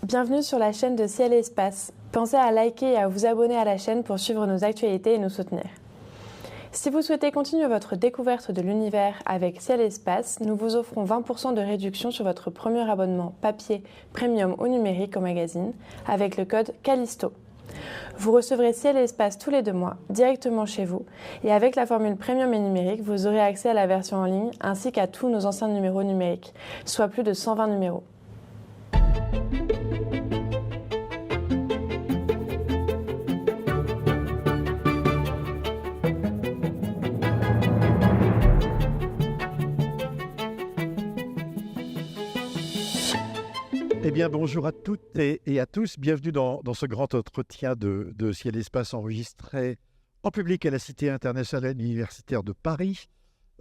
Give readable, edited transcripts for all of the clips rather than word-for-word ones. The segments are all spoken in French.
Bienvenue sur la chaîne de Ciel et Espace. Pensez à liker et à vous abonner à la chaîne pour suivre nos actualités et nous soutenir. Si vous souhaitez continuer votre découverte de l'univers avec Ciel et Espace, nous vous offrons 20% de réduction sur votre premier abonnement papier, premium ou numérique au magazine avec le code CALISTO. Vous recevrez Ciel et Espace tous les 2 mois, directement chez vous, et avec la formule premium et numérique, vous aurez accès à la version en ligne ainsi qu'à tous nos anciens numéros numériques, soit plus de 120 numéros. Eh bien, bonjour à toutes et à tous. Bienvenue dans ce grand entretien de Ciel et Espace enregistré en public à la Cité internationale universitaire de Paris,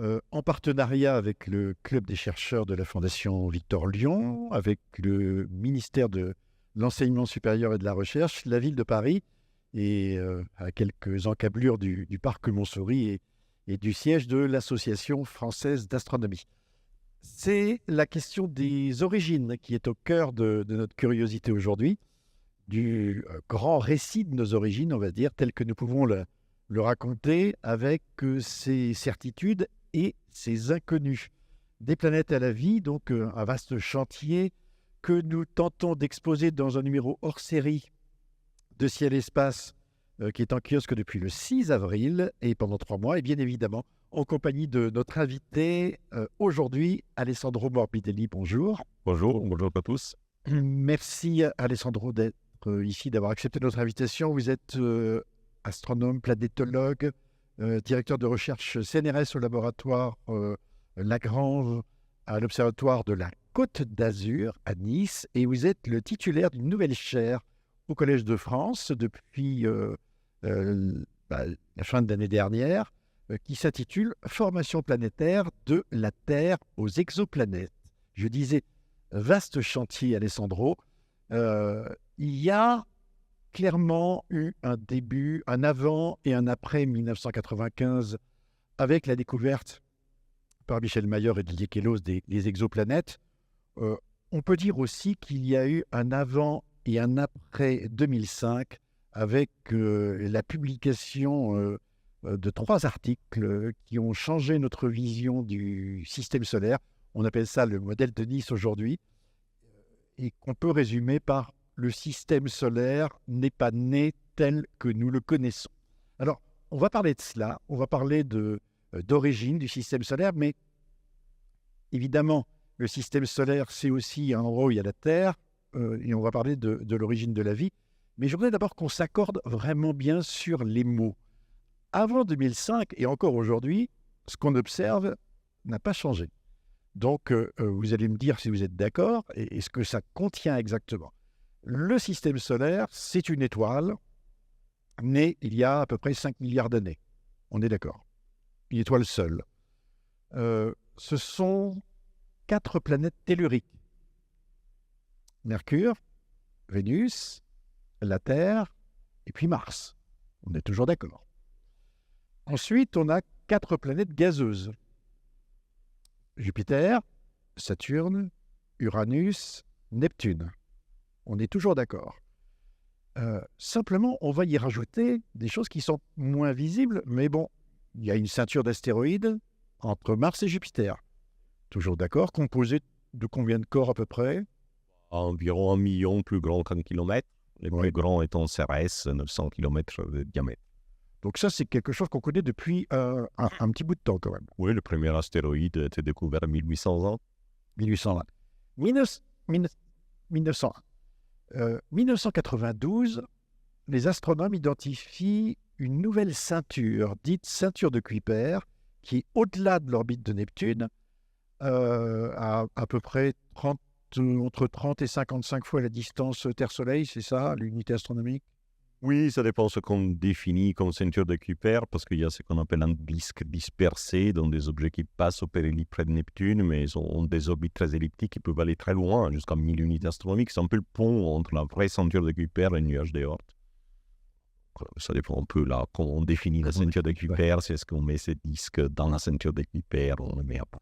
en partenariat avec le Club des chercheurs de la Fondation Victor Lyon, avec le ministère de l'Enseignement supérieur et de la Recherche, la ville de Paris, et à quelques encablures du parc Montsouris et du siège de l'Association française d'astronomie. C'est la question des origines qui est au cœur de notre curiosité aujourd'hui, du grand récit de nos origines, on va dire, tel que nous pouvons le raconter avec ses certitudes et ses inconnus. Des planètes à la vie, donc un vaste chantier que nous tentons d'exposer dans un numéro hors série de Ciel et Espace qui est en kiosque depuis le 6 avril et pendant 3 mois, et bien évidemment en compagnie de notre invité aujourd'hui, Alessandro Morbidelli. Bonjour. Bonjour à tous. Merci Alessandro d'être ici, d'avoir accepté notre invitation. Vous êtes astronome, planétologue, directeur de recherche CNRS au laboratoire Lagrange à l'Observatoire de la Côte d'Azur à Nice, et vous êtes le titulaire d'une nouvelle chaire au Collège de France depuis la fin de l'année dernière, qui s'intitule « Formation planétaire de la Terre aux exoplanètes ». Je disais, vaste chantier, Alessandro. Il y a clairement eu un début, un avant et un après 1995, avec la découverte par Michel Mayor et Didier Queloz des exoplanètes. On peut dire aussi qu'il y a eu un avant et un après 2005, avec la publication de 3 articles qui ont changé notre vision du système solaire. On appelle ça le modèle de Nice aujourd'hui, et qu'on peut résumer par le système solaire n'est pas né tel que nous le connaissons. Alors, on va parler de cela, on va parler d'origine du système solaire, mais évidemment, le système solaire, c'est aussi, en gros, il y a la Terre, et on va parler de l'origine de la vie. Mais je voudrais d'abord qu'on s'accorde vraiment bien sur les mots. Avant 2005 et encore aujourd'hui, ce qu'on observe n'a pas changé. Donc, vous allez me dire si vous êtes d'accord et ce que ça contient exactement. Le système solaire, c'est une étoile née il y a à peu près 5 milliards d'années. On est d'accord. Une étoile seule. Ce sont 4 planètes telluriques. Mercure, Vénus, la Terre et puis Mars. On est toujours d'accord. Ensuite, on a 4 planètes gazeuses. Jupiter, Saturne, Uranus, Neptune. On est toujours d'accord. Simplement, on va y rajouter des choses qui sont moins visibles, mais bon, il y a une ceinture d'astéroïdes entre Mars et Jupiter. Toujours d'accord, composée de combien de corps à peu près? Environ 1 million plus grand qu'1 kilomètre. Les plus grands étant Cérès, 900 km de diamètre. Donc ça, c'est quelque chose qu'on connaît depuis un petit bout de temps quand même. Oui, le premier astéroïde a été découvert en 1801. 1801. 1901. 1992, les astronomes identifient une nouvelle ceinture, dite ceinture de Kuiper, qui est au-delà de l'orbite de Neptune, à peu près entre 30 et 55 fois la distance Terre-Soleil, c'est ça, l'unité astronomique? Oui, ça dépend de ce qu'on définit comme ceinture de Kuiper, parce qu'il y a ce qu'on appelle un disque dispersé, donc des objets qui passent au périhélie près de Neptune, mais ils ont des orbites très elliptiques qui peuvent aller très loin, jusqu'à 1000 unités astronomiques. C'est un peu le pont entre la vraie ceinture de Kuiper et le nuage d'Oort. Ça dépend un peu là, comment on définit la ceinture de Kuiper, c'est est-ce qu'on met ces disques dans la ceinture de Kuiper, on le met à part.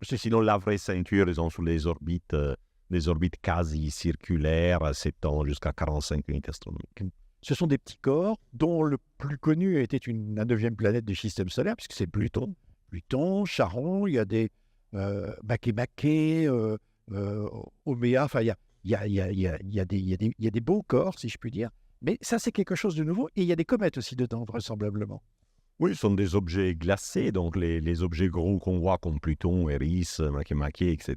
Sinon, la vraie ceinture, ils sont sur les orbites des orbites quasi circulaires s'étend jusqu'à 45 unités astronomiques. Ce sont des petits corps dont le plus connu était la 9e planète du système solaire, puisque c'est Pluton. Pluton, Charon, il y a des Makemake, Oméa, enfin il y a des beaux corps, si je puis dire. Mais ça, c'est quelque chose de nouveau. Et il y a des comètes aussi dedans, vraisemblablement. Oui, ce sont des objets glacés, donc les objets gros qu'on voit comme Pluton, Eris, Makemake, etc.,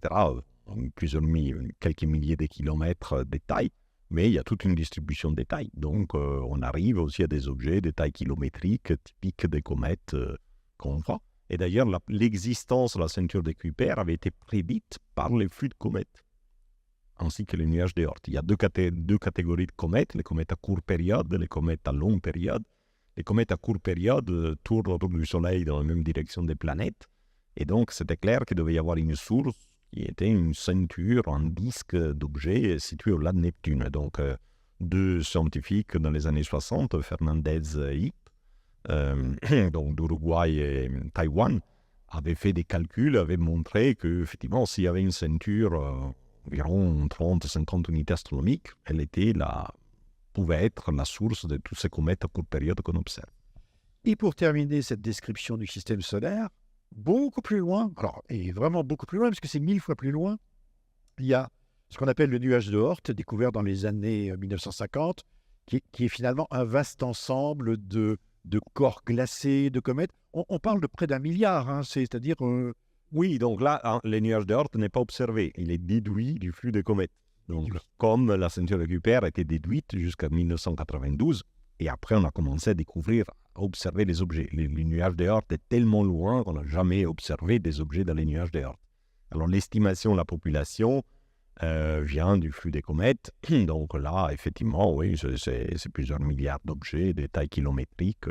quelques milliers de kilomètres de taille, mais il y a toute une distribution des tailles. Donc on arrive aussi à des objets de taille kilométrique typiques des comètes qu'on voit. Et d'ailleurs, l'existence de la ceinture de Kuiper avait été prédite par les flux de comètes, ainsi que les nuages de Oort. Il y a deux catégories de comètes, les comètes à courte période et les comètes à longue période. Les comètes à courte période tournent autour du Soleil dans la même direction des planètes. Et donc, c'était clair qu'il devait y avoir une source qui était une ceinture, un disque d'objets situé au-delà de Neptune. Donc, deux scientifiques dans les années 60, Fernandez et Yip, donc d'Uruguay et Taïwan, avaient fait des calculs, avaient montré qu'effectivement, s'il y avait une ceinture environ 30-50 unités astronomiques, elle pouvait être la source de toutes ces comètes à courte période qu'on observe. Et pour terminer cette description du système solaire, beaucoup plus loin, et vraiment beaucoup plus loin, parce que c'est 1000 fois plus loin, il y a ce qu'on appelle le nuage de Oort, découvert dans les années 1950, qui est finalement un vaste ensemble de corps glacés, de comètes. On parle de près d'1 milliard, c'est-à-dire... Oui, donc là, le nuage de Oort n'est pas observé, il est déduit du flux des comètes. Donc, comme la ceinture de Kuiper a été déduite jusqu'à 1992, et après on a commencé à découvrir, à observer les objets. Les nuages de Oort est tellement loin qu'on n'a jamais observé des objets dans les nuages de Oort. Alors l'estimation de la population vient du flux des comètes. Donc là, effectivement, oui, c'est plusieurs milliards d'objets de taille kilométrique.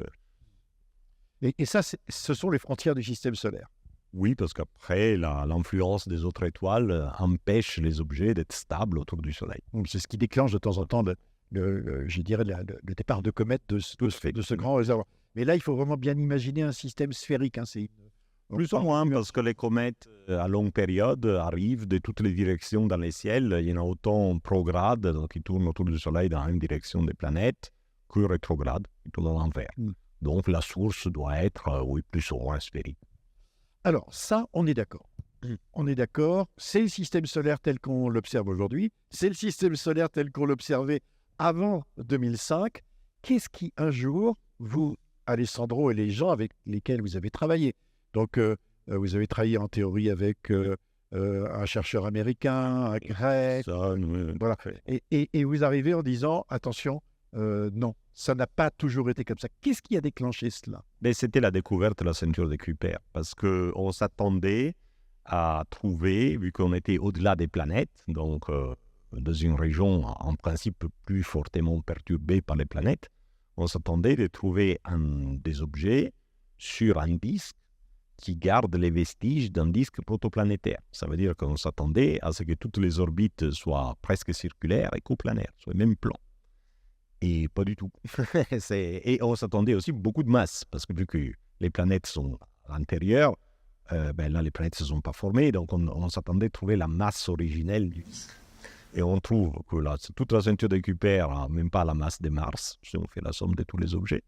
Et ça, ce sont les frontières du système solaire. Oui, parce qu'après, l'influence des autres étoiles empêche les objets d'être stables autour du Soleil. C'est ce qui déclenche de temps en temps, je dirais, le départ de comètes de ce grand réservoir. Mais là, il faut vraiment bien imaginer un système sphérique. Plus ou moins, parce que les comètes à longue période arrivent de toutes les directions dans les ciels. Il y en a autant progrades, donc qui tournent autour du Soleil dans une direction des planètes, que rétrogrades, qui tournent à l'envers. Donc la source doit être, oui, plus ou moins sphérique. Alors, ça, on est d'accord. On est d'accord, c'est le système solaire tel qu'on l'observe aujourd'hui, c'est le système solaire tel qu'on l'observait avant 2005. Qu'est-ce qui, un jour, vous, Alessandro, et les gens avec lesquels vous avez travaillé, donc vous avez travaillé en théorie avec un chercheur américain, un grec, voilà. Et vous arrivez en disant, attention, non, ça n'a pas toujours été comme ça. Qu'est-ce qui a déclenché cela? C'était la découverte de la ceinture de Kuiper, parce qu'on s'attendait à trouver, vu qu'on était au-delà des planètes, donc dans une région en principe plus fortement perturbée par les planètes, on s'attendait de trouver des objets sur un disque qui garde les vestiges d'un disque protoplanétaire. Ça veut dire qu'on s'attendait à ce que toutes les orbites soient presque circulaires et coplanaires, sur le même plan. Et pas du tout. Et on s'attendait aussi beaucoup de masse, parce que vu que les planètes sont à l'intérieur, là les planètes ne se sont pas formées, donc on s'attendait à trouver la masse originelle du disque. Et on trouve que toute la ceinture de Kuiper n'a même pas la masse de Mars, si on fait la somme de tous les objets.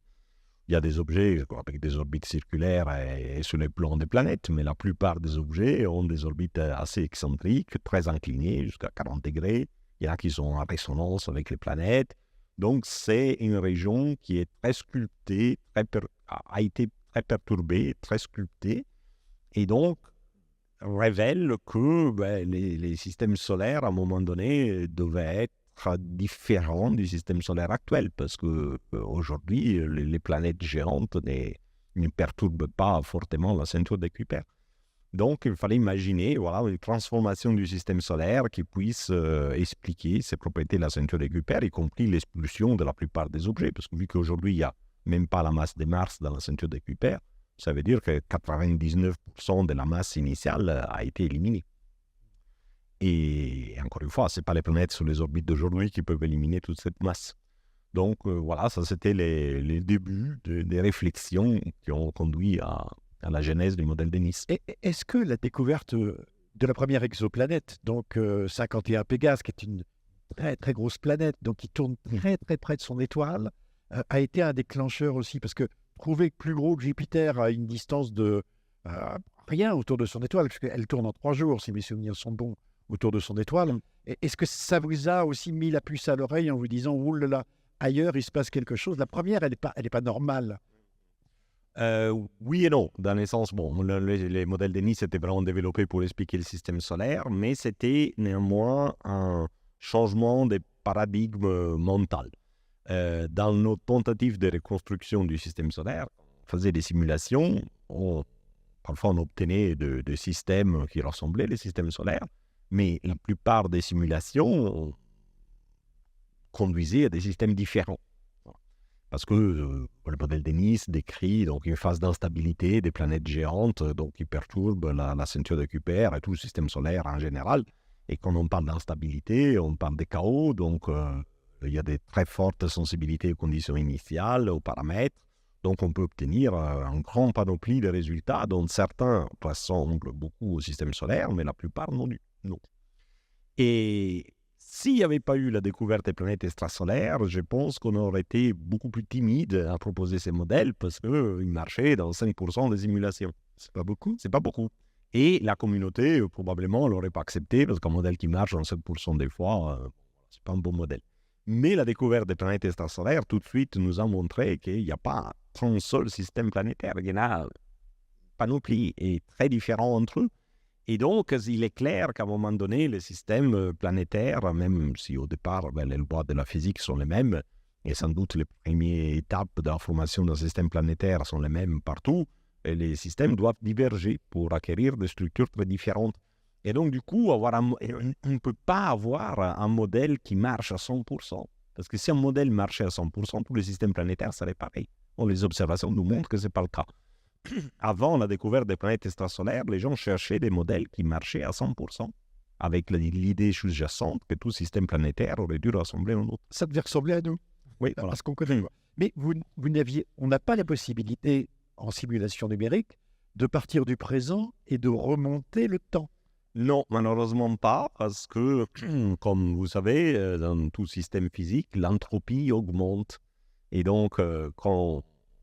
Il y a des objets avec des orbites circulaires et sur les plans des planètes, mais la plupart des objets ont des orbites assez excentriques, très inclinées, jusqu'à 40 degrés. Il y en a qui sont en résonance avec les planètes. Donc, c'est une région qui est très sculptée, a été très perturbée, très sculptée, et donc révèle que les systèmes solaires, à un moment donné, devaient être différents du système solaire actuel, parce qu'aujourd'hui, les planètes géantes ne perturbent pas fortement la ceinture de Kuiper. Donc, il fallait imaginer une transformation du système solaire qui puisse expliquer ces propriétés de la ceinture de Kuiper, y compris l'expulsion de la plupart des objets. Parce que vu qu'aujourd'hui, il n'y a même pas la masse de Mars dans la ceinture de Kuiper, ça veut dire que 99% de la masse initiale a été éliminée. Et encore une fois, ce n'est pas les planètes sur les orbites d'aujourd'hui qui peuvent éliminer toute cette masse. Donc ça c'était les débuts des réflexions qui ont conduit à la genèse du modèle de Nice. Est-ce que la découverte de la première exoplanète, donc 51 Pégase, qui est une très très grosse planète, donc qui tourne très très près de son étoile, a été un déclencheur aussi, parce que trouver plus gros que Jupiter à une distance de rien autour de son étoile, parce qu'elle tourne en 3 jours, si mes souvenirs sont bons, autour de son étoile. Est-ce que ça vous a aussi mis la puce à l'oreille en vous disant, oh là là, ailleurs il se passe quelque chose? La première, elle n'est pas normale. Oui et non, dans le sens, bon, les modèles de Nice étaient vraiment développés pour expliquer le système solaire, mais c'était néanmoins un changement de paradigme mental. Dans nos tentatives de reconstruction du système solaire, on faisait des simulations, parfois on obtenait des systèmes qui ressemblaient les systèmes solaires, mais la plupart des simulations conduisaient à des systèmes différents. Parce que le modèle de Nice décrit donc, une phase d'instabilité des planètes géantes donc, qui perturbent la ceinture de Kuiper et tout le système solaire en général. Et quand on parle d'instabilité, on parle de chaos, donc il y a des très fortes sensibilités aux conditions initiales, aux paramètres. Donc on peut obtenir un grand panoplie de résultats dont certains ressemblent beaucoup au système solaire, mais la plupart non. Et s'il n'y avait pas eu la découverte des planètes extrasolaires, je pense qu'on aurait été beaucoup plus timide à proposer ces modèles parce qu'ils marchaient dans 5% des simulations. C'est pas beaucoup. C'est pas beaucoup. Et la communauté, probablement, ne l'aurait pas accepté parce qu'un modèle qui marche dans 5% des fois, c'est pas un bon modèle. Mais la découverte des planètes extrasolaires, tout de suite, nous a montré qu'il n'y a pas un seul système planétaire. Il y en a panoplie et très différents entre eux. Et donc, il est clair qu'à un moment donné, les systèmes planétaires, même si au départ, les lois de la physique sont les mêmes, et sans doute les premières étapes de la formation d'un système planétaire sont les mêmes partout, et les systèmes doivent diverger pour acquérir des structures très différentes. Et donc, du coup, on ne peut pas avoir un modèle qui marche à 100%. Parce que si un modèle marchait à 100%, tous les systèmes planétaires seraient pareils. Bon, les observations nous montrent que ce n'est pas le cas. Avant la découverte des planètes extrasolaires, les gens cherchaient des modèles qui marchaient à 100%, avec l'idée sous-jacente que tout système planétaire aurait dû ressembler à un autre. Ça devait ressembler à nous. Oui, voilà. Parce qu'on connaît. Mais on n'a pas la possibilité, en simulation numérique, de partir du présent et de remonter le temps. Non, malheureusement pas, parce que, comme vous savez, dans tout système physique, l'entropie augmente. Et donc,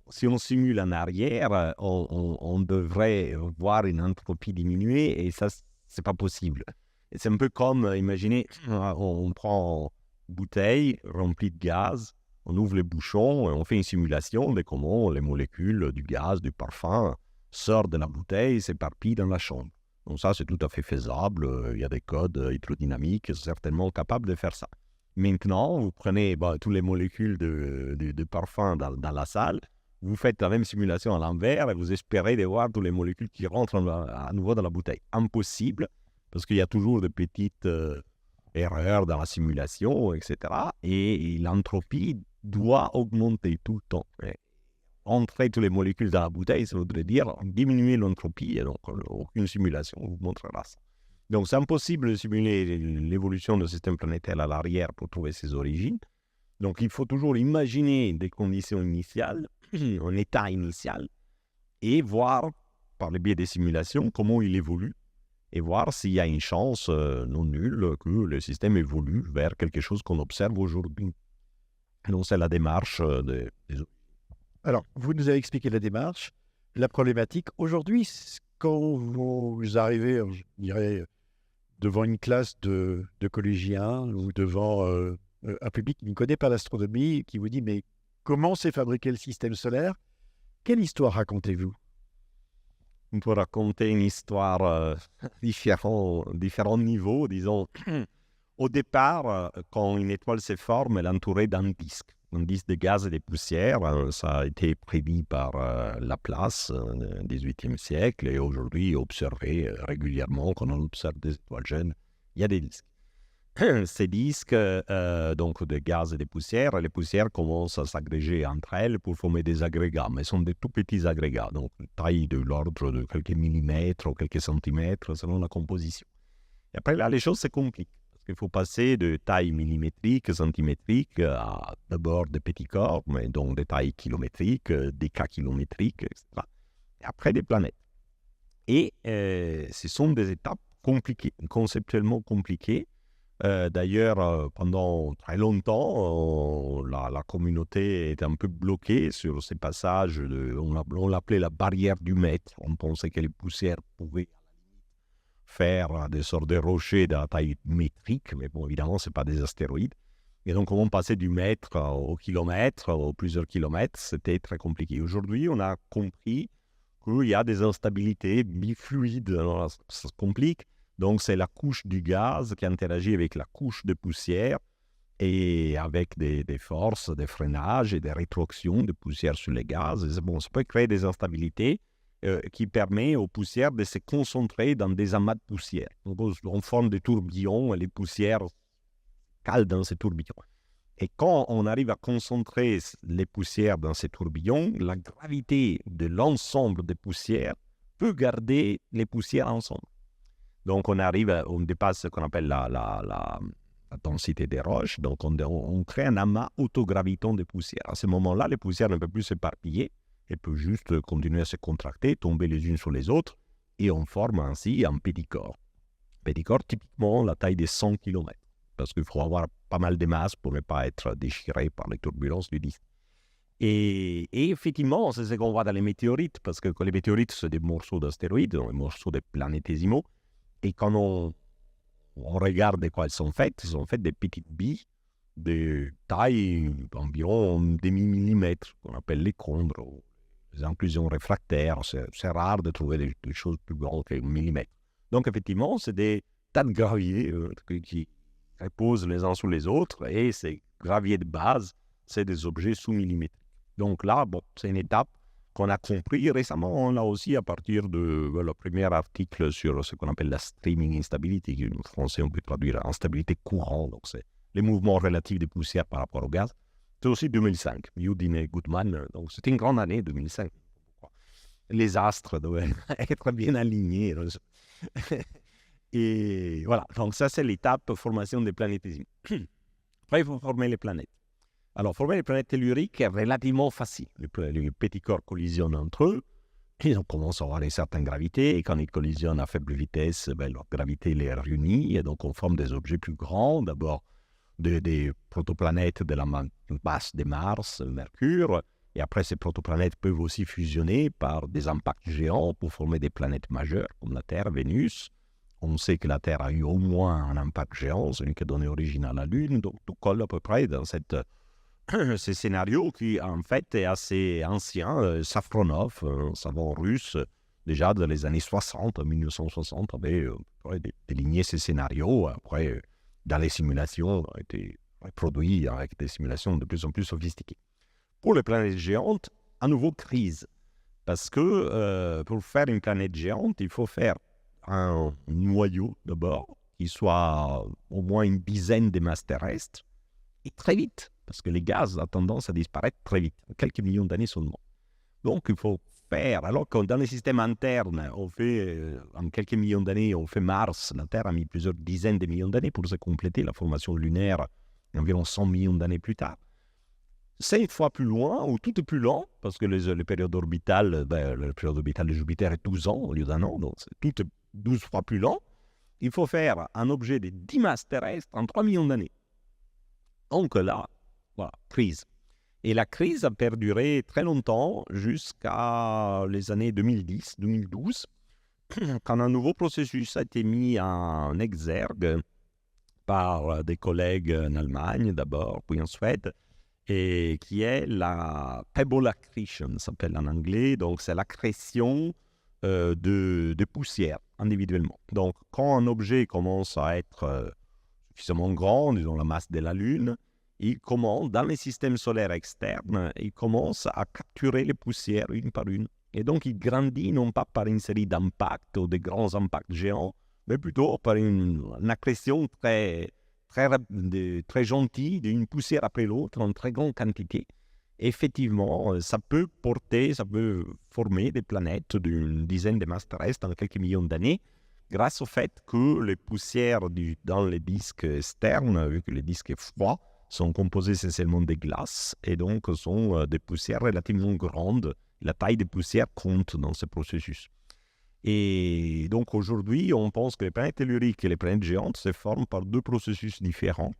si on simule en arrière, on devrait voir une entropie diminuer et ça, c'est pas possible. Et c'est un peu comme, imaginez, on prend une bouteille remplie de gaz, on ouvre les bouchons et on fait une simulation de comment les molécules du gaz, du parfum, sortent de la bouteille et s'éparpillent dans la chambre. Donc ça, c'est tout à fait faisable. Il y a des codes hydrodynamiques certainement capables de faire ça. Maintenant, vous prenez toutes les molécules de parfum dans la salle, vous faites la même simulation à l'envers et vous espérez de voir toutes les molécules qui rentrent à nouveau dans la bouteille. Impossible, parce qu'il y a toujours de petites erreurs dans la simulation, etc. Et l'entropie doit augmenter tout le temps. Entrer toutes les molécules dans la bouteille, ça voudrait dire diminuer l'entropie, et donc aucune simulation vous montrera ça. Donc c'est impossible de simuler l'évolution du système planétaire à l'arrière pour trouver ses origines. Donc il faut toujours imaginer des conditions initiales, un état initial, et voir, par le biais des simulations, comment il évolue, et voir s'il y a une chance non nulle que le système évolue vers quelque chose qu'on observe aujourd'hui. Donc c'est la démarche des... Alors, vous nous avez expliqué la démarche, la problématique. Aujourd'hui, quand vous arrivez, je dirais, devant une classe de collégiens ou devant un public qui ne connaît pas l'astronomie, qui vous dit « mais comment s'est fabriqué le système solaire ?» Quelle histoire racontez-vous? On peut raconter une histoire différents niveaux, disons. Au départ, quand une étoile se forme, elle est entourée d'un disque de gaz et de poussière. Ça a été prédit par Laplace au XVIIIe siècle et aujourd'hui observé régulièrement quand on observe des étoiles jeunes. Il y a des disques. Ces disques, donc de gaz et de poussière, les poussières commencent à s'agréger entre elles pour former des agrégats, mais ce sont des tout petits agrégats, donc taille de l'ordre de quelques millimètres ou quelques centimètres selon la composition. Et après là, les choses se compliquent. Il faut passer de taille millimétrique, centimétrique à d'abord des petits corps, mais donc des tailles kilométriques, décakilométriques, etc. Et après des planètes. Et ce sont des étapes compliqué, conceptuellement compliqué. D'ailleurs, pendant très longtemps, la communauté était un peu bloquée sur ces passages. On l'appelait la barrière du mètre. On pensait que les poussières pouvaient faire des sortes de rochers de la taille métrique, mais bon, évidemment, ce n'est pas des astéroïdes. Et donc, comment passer du mètre au kilomètre, aux plusieurs kilomètres, c'était très compliqué. Aujourd'hui, on a compris qu'il y a des instabilités bifluides. Alors, ça se complique. Donc, c'est la couche du gaz qui interagit avec la couche de poussière et avec des forces de freinage et des rétroactions de poussière sur les gaz. Et bon, ça peut créer des instabilités qui permettent aux poussières de se concentrer dans des amas de poussière. Donc, on forme des tourbillons et les poussières calent dans ces tourbillons. Et quand on arrive à concentrer les poussières dans ces tourbillons, la gravité de l'ensemble des poussières peut garder les poussières ensemble. Donc, on dépasse ce qu'on appelle la densité des roches. Donc, on crée un amas autogravitant de poussière. À ce moment-là, les poussières ne peuvent plus s'éparpiller. Elles peuvent juste continuer à se contracter, tomber les unes sur les autres. Et on forme ainsi un pédicore. Pédicore, typiquement, la taille de 100 km. Parce qu'il faut avoir pas mal de masse pour ne pas être déchiré par les turbulences du disque. Et effectivement, c'est ce qu'on voit dans les météorites. Parce que les météorites, c'est des morceaux d'astéroïdes, des morceaux de planétésimaux. Et quand on regarde de quoi elles sont faites des petites billes de taille d'environ demi-millimètre, qu'on appelle les chondres, les inclusions réfractaires. C'est rare de trouver des choses plus grandes qu'un millimètre. Donc, effectivement, c'est des tas de graviers qui reposent les uns sur les autres, et ces graviers de base, c'est des objets sous-millimètres. Donc là, bon, c'est une étape qu'on a compris récemment, là aussi, à partir de le premier article sur ce qu'on appelle la streaming instability, qui en français on peut traduire instabilité courante, donc c'est les mouvements relatifs des poussières par rapport au gaz. C'est aussi 2005, Yudin et Goodman, donc c'était une grande année 2005. Les astres devaient être bien alignés. Et voilà, donc ça c'est l'étape formation des planétésimes. Après, il faut former les planètes. Alors, former les planètes telluriques est relativement facile. Les petits corps collisionnent entre eux, ils commencent à avoir une certaine gravité, et quand ils collisionnent à faible vitesse, leur gravité les réunit, et donc on forme des objets plus grands, d'abord des protoplanètes de la masse de Mars, Mercure, et après ces protoplanètes peuvent aussi fusionner par des impacts géants pour former des planètes majeures, comme la Terre, Vénus. On sait que la Terre a eu au moins un impact géant, celui qui a donné origine à la Lune, donc tout colle à peu près dans ce scénario qui en fait est assez ancien. Safronov, un savant russe, déjà dans les années 60, 1960, avait déligné ces scénarios. Après, dans les simulations, a été reproduit avec des simulations de plus en plus sophistiquées. Pour les planètes géantes, à nouveau crise. Parce que pour faire une planète géante, il faut faire un noyau d'abord, qui soit au moins une dizaine de masses terrestres, et très vite, parce que les gaz ont tendance à disparaître très vite, en quelques millions d'années seulement. Donc il faut faire, alors que dans les systèmes internes, on fait, en quelques millions d'années, on fait Mars, la Terre a mis plusieurs dizaines de millions d'années pour se compléter, la formation lunaire environ 100 millions d'années plus tard. 5 fois plus loin, ou tout est plus lent, parce que les périodes orbitales, la période orbitale de Jupiter est 12 ans au lieu d'un an, donc tout est 12 fois plus lent. Il faut faire un objet de 10 masses terrestres en 3 millions d'années. Donc là, voilà, crise. Et la crise a perduré très longtemps, jusqu'à les années 2010-2012, quand un nouveau processus a été mis en exergue par des collègues en Allemagne d'abord, puis en Suède, et qui est la pebble accretion, ça s'appelle en anglais. Donc c'est l'accrétion de poussière individuellement. Donc quand un objet commence à être suffisamment grand, disons la masse de la Lune, il commence, dans les systèmes solaires externes, il commence à capturer les poussières une par une. Et donc il grandit non pas par une série d'impacts ou de grands impacts géants, mais plutôt par une accrétion très gentille d'une poussière après l'autre en très grande quantité. Effectivement, ça peut former des planètes d'une dizaine de masses terrestres en quelques millions d'années, grâce au fait que les poussières dans les disques externes, vu que le disque est froid, sont composées essentiellement de glace, et donc sont des poussières relativement grandes. La taille des poussières compte dans ce processus. Et donc aujourd'hui, on pense que les planètes telluriques et les planètes géantes se forment par deux processus différents.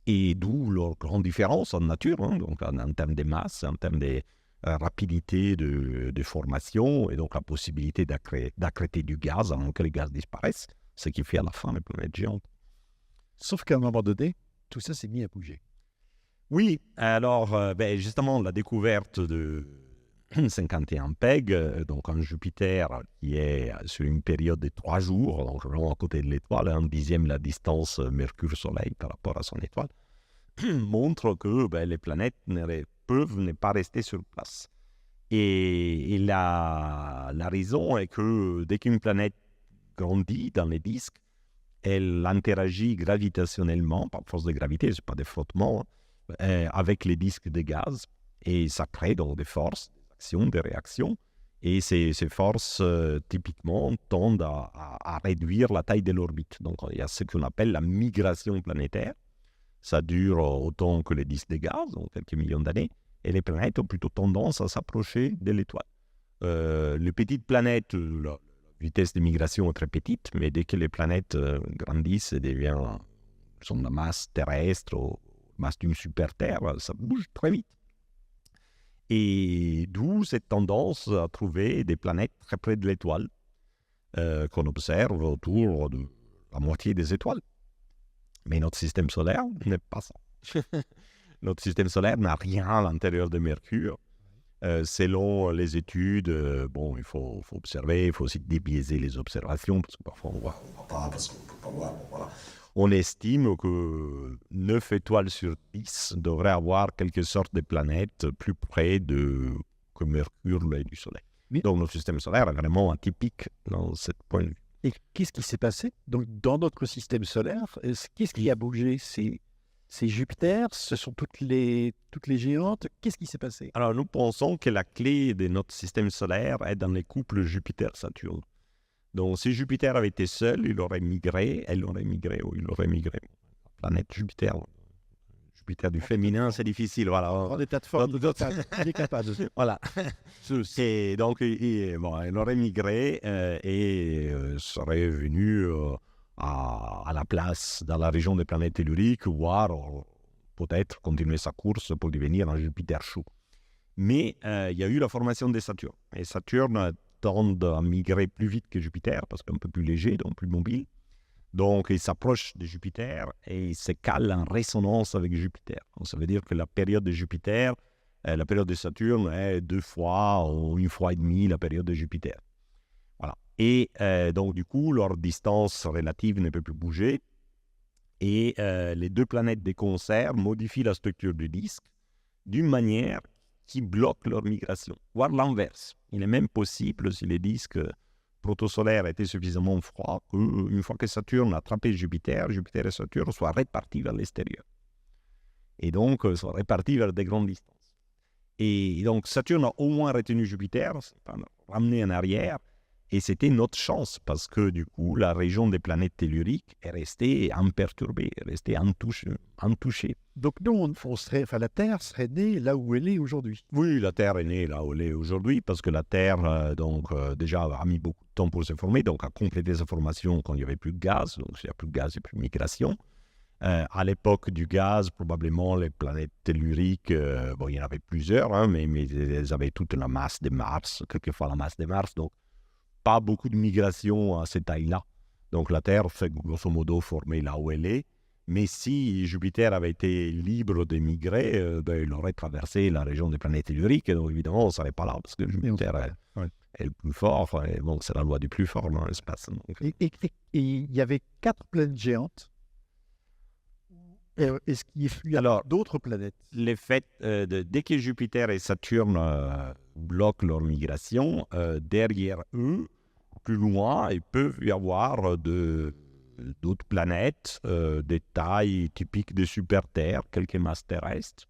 Et d'où leur grande différence en nature, hein, donc en termes de masse, en termes de rapidité de formation, et donc la possibilité d'accréter du gaz avant que les gaz disparaissent, ce qui fait à la fin les planètes géantes. Sauf qu'à un moment donné, tout ça s'est mis à bouger. Oui, alors justement la découverte de 51 PEG, donc un Jupiter qui est sur une période de 3 jours, donc vraiment à côté de l'étoile, un dixième la distance Mercure-Soleil par rapport à son étoile, montre que les planètes peuvent ne pas rester sur place. Et la raison est que dès qu'une planète grandit dans les disques, elle interagit gravitationnellement, par force de gravité, ce n'est pas des frottements, avec les disques de gaz, et ça crée donc des forces, des actions, des réactions, et ces forces typiquement tendent à réduire la taille de l'orbite. Donc il y a ce qu'on appelle la migration planétaire, ça dure autant que les disques de gaz, donc quelques millions d'années, et les planètes ont plutôt tendance à s'approcher de l'étoile. Les petites planètes, la vitesse de migration est très petite, mais dès que les planètes grandissent et sont de la masse terrestre ou masse d'une super-Terre, ça bouge très vite. Et d'où cette tendance à trouver des planètes très près de l'étoile, qu'on observe autour de la moitié des étoiles. Mais notre système solaire n'est pas ça. Notre système solaire n'a rien à l'intérieur de Mercure. Selon les études, il faut observer, il faut aussi débiaiser les observations, parce que parfois on voit pas, parce qu'on ne peut pas voir. Voilà. On estime que 9 étoiles sur 10 devraient avoir quelque sorte de planètes plus près que Mercure, l'œil du Soleil. Mais... Donc notre système solaire est vraiment atypique dans ce point de vue. Et qu'est-ce qui s'est passé donc, dans notre système solaire? Qu'est-ce qui a bougé? C'est Jupiter? Ce sont toutes les géantes? Qu'est-ce qui s'est passé? Alors, nous pensons que la clé de notre système solaire est dans les couples Jupiter-Saturne. Donc, si Jupiter avait été seul, il aurait migré. La planète Jupiter. Jupiter du féminin, c'est difficile. Voilà. En état de forme, il est capable. Voilà. Et donc, il aurait migré et serait venu à la place dans la région des planètes telluriques, voire peut-être continuer sa course pour devenir un Jupiter chaud. Mais il y a eu la formation de Saturne. Et Saturne tend à migrer plus vite que Jupiter parce qu'un peu plus léger, donc plus mobile. Donc il s'approche de Jupiter et il se cale en résonance avec Jupiter. Donc, ça veut dire que la période de Jupiter, la période de Saturne est 2 fois ou 1 fois et demie la période de Jupiter. Voilà. Et donc, du coup, leur distance relative ne peut plus bouger. Et les deux planètes de concert modifient la structure du disque d'une manière qui bloque leur migration, voire l'inverse. Il est même possible, si les disques protosolaires étaient suffisamment froids, qu'une fois que Saturne a attrapé Jupiter, Jupiter et Saturne soient répartis vers l'extérieur. Et donc, soient répartis vers des grandes distances. Et donc, Saturne a au moins retenu Jupiter, c'est pas ramené en arrière. Et c'était notre chance, parce que du coup, la région des planètes telluriques est restée imperturbée, est restée intouchée. Donc nous, la Terre serait née là où elle est aujourd'hui. Oui, la Terre est née là où elle est aujourd'hui, parce que la Terre, déjà, a mis beaucoup de temps pour se former, donc a complété sa formation quand il n'y avait plus de gaz. Donc s'il n'y a plus de gaz, il n'y a plus de migration. À l'époque du gaz, probablement, les planètes telluriques, il y en avait plusieurs, hein, mais elles avaient toute la masse de Mars, quelquefois la masse de Mars, donc pas beaucoup de migration à cette taille-là. Donc la Terre fait grosso modo formée là où elle est. Mais si Jupiter avait été libre de migrer, il aurait traversé la région des planètes telluriques. Donc évidemment, on ne serait pas là parce que Jupiter est le plus fort. Et bon, c'est la loi du plus fort dans l'espace. Et il y avait 4 planètes géantes. Est-ce qu'il y a alors d'autres planètes? Le fait, dès que Jupiter et Saturne bloquent leur migration, derrière eux, plus loin, il peut y avoir d'autres planètes, des tailles typiques de super-Terre, quelques masses terrestres.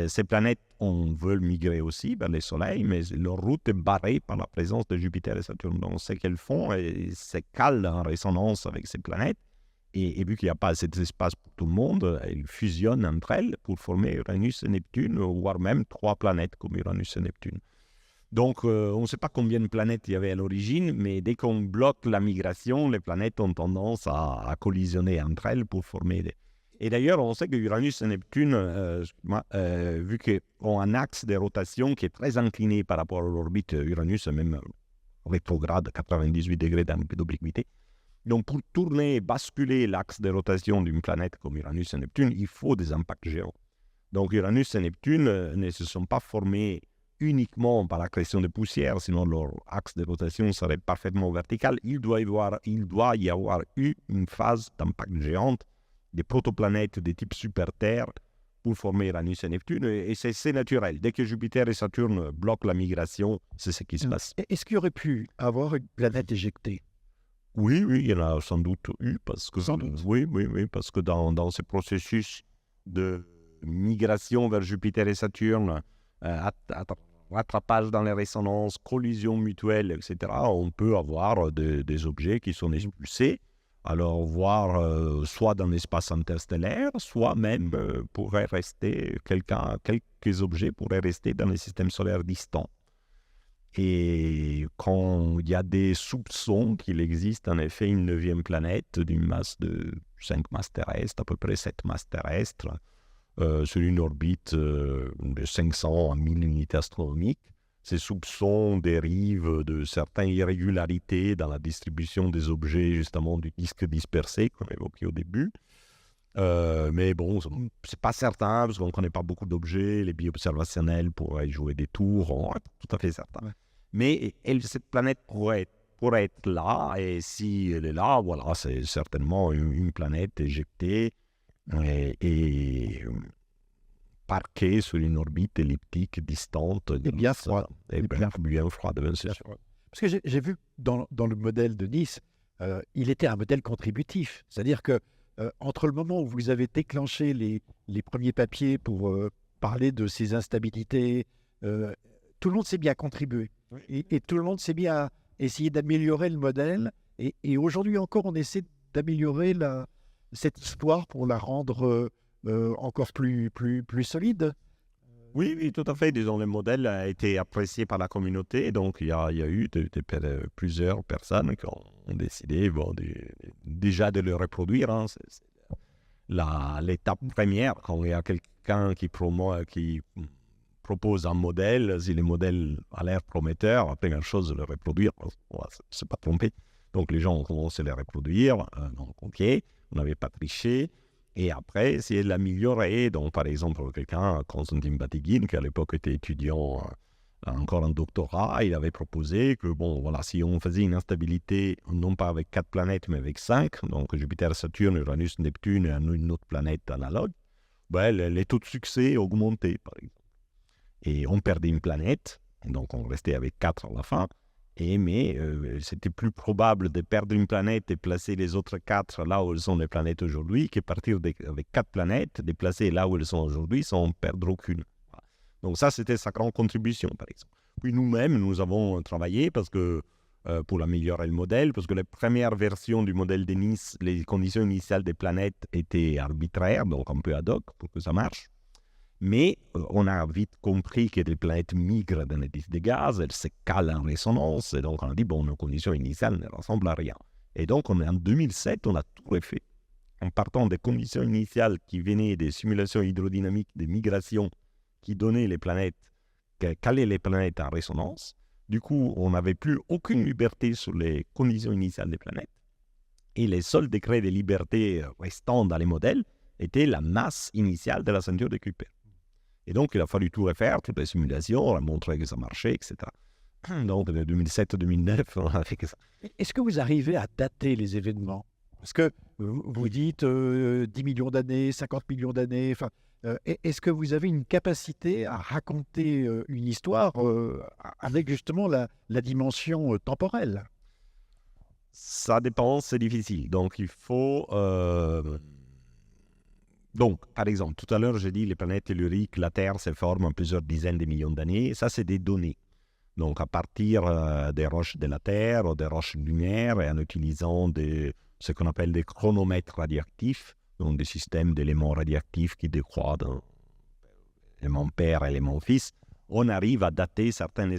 Ces planètes, on veut migrer aussi vers les soleils, mais leur route est barrée par la présence de Jupiter et Saturne. Donc, ce qu'elles font, elles se calent en résonance avec ces planètes. Et vu qu'il n'y a pas assez d'espace pour tout le monde, elles fusionnent entre elles pour former Uranus et Neptune, voire même 3 planètes comme Uranus et Neptune. Donc, on ne sait pas combien de planètes il y avait à l'origine, mais dès qu'on bloque la migration, les planètes ont tendance à collisionner entre elles pour former des... Et d'ailleurs, on sait que Uranus et Neptune, vu qu'ils ont un axe de rotation qui est très incliné par rapport à l'orbite, Uranus est même rétrograde, 98 degrés d'obliquité. Donc, pour tourner et basculer l'axe de rotation d'une planète comme Uranus et Neptune, il faut des impacts géants. Donc, Uranus et Neptune ne se sont pas formés uniquement par l'accrétion de poussière, sinon leur axe de rotation serait parfaitement vertical. Il doit y avoir eu une phase d'impact géante des protoplanètes de type super-Terre pour former Uranus et Neptune, et c'est naturel. Dès que Jupiter et Saturne bloquent la migration, c'est ce qui se passe. Est-ce qu'il y aurait pu avoir une planète éjectée? Oui, il y en a sans doute eu, parce que, Sans doute. oui, parce que dans ce processus de migration vers Jupiter et Saturne, rattrapage dans les résonances, collision mutuelle, etc., on peut avoir des objets qui sont expulsés. Alors, voir soit dans l'espace interstellaire, soit même pourrait rester quelques objets pourraient rester dans les systèmes solaires distants. Et quand il y a des soupçons qu'il existe en effet une 9e planète d'une masse de 5 masses terrestres, à peu près 7 masses terrestres, sur une orbite de 500 à 1000 unités astronomiques, ces soupçons dérivent de certaines irrégularités dans la distribution des objets, justement du disque dispersé qu'on évoquait au début. Mais bon, c'est pas certain, parce qu'on ne connaît pas beaucoup d'objets. Les biais observationnels pourraient jouer des tours, on n'est pas tout à fait certain. Ouais. Mais cette planète pourrait être là, et si elle est là, voilà, c'est certainement une planète éjectée et parquée sur une orbite elliptique distante. Et bien froide. Et bien froide, bien sûr. Parce que j'ai vu dans le modèle de Nice, il était un modèle contributif. C'est-à-dire que entre le moment où vous avez déclenché les premiers papiers pour parler de ces instabilités, tout le monde s'est bien contribué. Oui. Et tout le monde s'est bien essayé d'améliorer le modèle. Et aujourd'hui encore, on essaie d'améliorer cette histoire pour la rendre encore plus solide. Oui, tout à fait. Disons, le modèle a été apprécié par la communauté. Donc, il y a eu plusieurs personnes qui ont décidé déjà de le reproduire. Hein. C'est l'étape première. Quand il y a quelqu'un qui propose un modèle, si le modèle a l'air prometteur, la première chose, de le reproduire. On ne s'est pas trompé. Donc, les gens ont commencé à le reproduire. Donc, OK, on n'avait pas triché. Et après, essayer de l'améliorer. Donc, par exemple, quelqu'un, Konstantin Batygin, qui à l'époque était étudiant encore en doctorat, il avait proposé que, si on faisait une instabilité, non pas avec 4 planètes, mais avec 5, donc Jupiter, Saturne, Uranus, Neptune et une autre planète analogue, les taux de succès augmentaient, par exemple. Et on perdait une planète, et donc on restait avec 4 à la fin. Mais c'était plus probable de perdre une planète et placer les autres 4 là où elles sont les planètes aujourd'hui, que partir avec 4 planètes, de placer là où elles sont aujourd'hui sans perdre aucune. Voilà. Donc ça, c'était sa grande contribution, par exemple. Puis nous-mêmes, nous avons travaillé pour améliorer le modèle, parce que la première version du modèle de Nice, les conditions initiales des planètes étaient arbitraires, donc un peu ad hoc pour que ça marche. Mais on a vite compris que les planètes migrent dans les disques de gaz, elles se calent en résonance, et donc on a dit, nos conditions initiales ne ressemblent à rien. Et donc en 2007, on a tout refait. En partant des conditions initiales qui venaient des simulations hydrodynamiques de migration qui donnaient les planètes, qui calaient les planètes en résonance. Du coup, on n'avait plus aucune liberté sur les conditions initiales des planètes. Et les seuls décrets de liberté restants dans les modèles étaient la masse initiale de la ceinture de Kuiper. Et donc, il a fallu tout refaire, toutes les simulations, on a montré que ça marchait, etc. Donc, de 2007-2009, on a fait que ça. Est-ce que vous arrivez à dater les événements? Parce que vous dites 10 millions d'années, 50 millions d'années. Est-ce que vous avez une capacité à raconter une histoire avec justement la dimension temporelle? Ça dépend, c'est difficile. Donc, il faut... Donc, par exemple, tout à l'heure, j'ai dit les planètes telluriques, la Terre se forme en plusieurs dizaines de millions d'années. Ça, c'est des données. Donc, à partir des roches de la Terre, des roches lunaires, et en utilisant ce qu'on appelle des chronomètres radioactifs, donc des systèmes d'éléments radioactifs qui décroît dans élément père et élément fils, on arrive à dater certains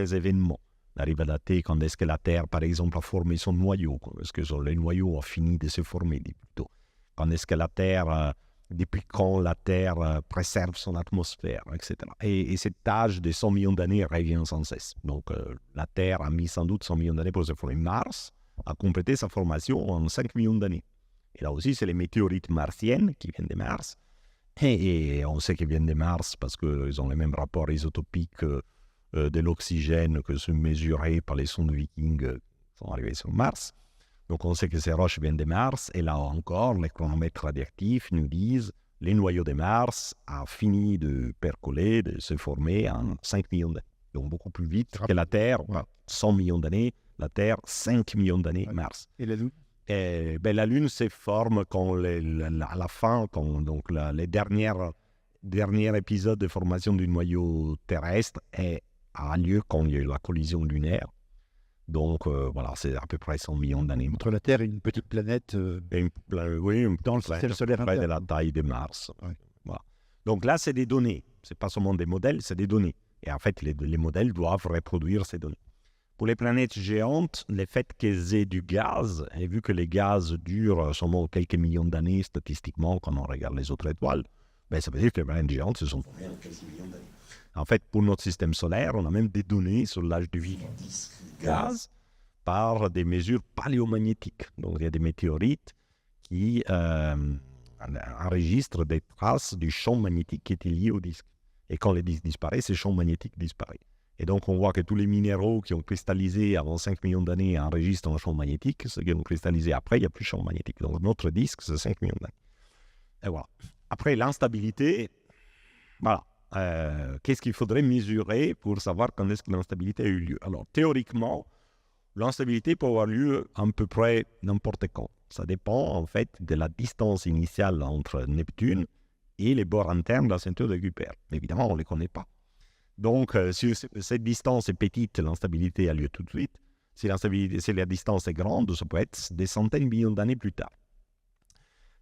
événements. On arrive à dater quand est-ce que la Terre, par exemple, a formé son noyau, quand est-ce que le noyau a fini de se former, plutôt. Quand est-ce que la Terre, depuis quand la Terre préserve son atmosphère, etc. Et cet âge de 100 millions d'années revient sans cesse. Donc, la Terre a mis sans doute 100 millions d'années pour se former. Mars a complété sa formation en 5 millions d'années. Et là aussi, c'est les météorites martiennes qui viennent de Mars. Et on sait qu'ils viennent de Mars parce qu'ils ont les mêmes rapports isotopiques de l'oxygène que ceux mesurés par les sondes Viking qui sont arrivés sur Mars. Donc on sait que ces roches viennent de Mars. Et là encore, les chronomètres radioactifs nous disent que les noyaux de Mars a fini de percoler, de se former en 5 millions d'années. Donc beaucoup plus vite que la Terre, 100 millions d'années. La Terre, 5 millions d'années, Mars. Et la Lune? La Lune se forme quand à la fin, quand donc les derniers épisodes de formation du noyau terrestre a lieu quand il y a eu la collision lunaire. Donc voilà, c'est à peu près 100 millions d'années. Entre la Terre et une petite planète dans le système solaire interne. interne. De la taille de Mars. Ouais. Voilà. Donc là, c'est des données. Ce n'est pas seulement des modèles, c'est des données. Et en fait, les modèles doivent reproduire ces données. Pour les planètes géantes, le fait qu'elles aient du gaz, et vu que les gaz durent seulement quelques millions d'années statistiquement quand on regarde les autres étoiles, ben ça veut dire que les planètes géantes se sont formées en quelques millions d'années. En fait, pour notre système solaire, on a même des données sur l'âge de vie du gaz par des mesures paléomagnétiques. Donc il y a des météorites qui enregistrent des traces du champ magnétique qui était lié au disque. Et quand le disque disparaît, ce champ magnétique disparaît. Et donc, on voit que tous les minéraux qui ont cristallisé avant 5 millions d'années enregistrent un champ magnétique. Ceux qui ont cristallisé après, il n'y a plus de champ magnétique. Donc, notre disque, c'est 5 millions d'années. Et voilà. Après, l'instabilité, voilà. Qu'est-ce qu'il faudrait mesurer pour savoir quand est-ce que l'instabilité a eu lieu? Alors, théoriquement, l'instabilité peut avoir lieu à peu près n'importe quand. Ça dépend, en fait, de la distance initiale entre Neptune et les bords internes de la ceinture de Kuiper. Évidemment, on ne les connaît pas. Donc, si cette distance est petite, l'instabilité a lieu tout de suite. Si la distance est grande, ça peut être des centaines de millions d'années plus tard.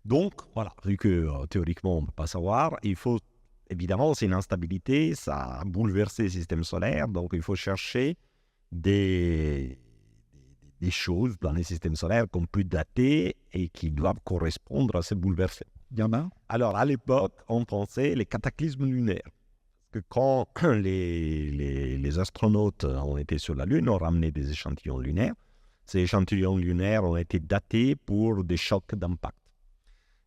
Donc, voilà, vu que théoriquement, on ne peut pas savoir, il faut, évidemment, c'est une instabilité, ça a bouleversé le système solaire, donc il faut chercher des choses dans les systèmes solaires qu'on peut dater et qui doivent correspondre à ce bouleversement. Il y en a? Alors, à l'époque, on pensait les cataclysmes lunaires. Que quand les astronautes ont été sur la Lune, ont ramené des échantillons lunaires. Ces échantillons lunaires ont été datés pour des chocs d'impact.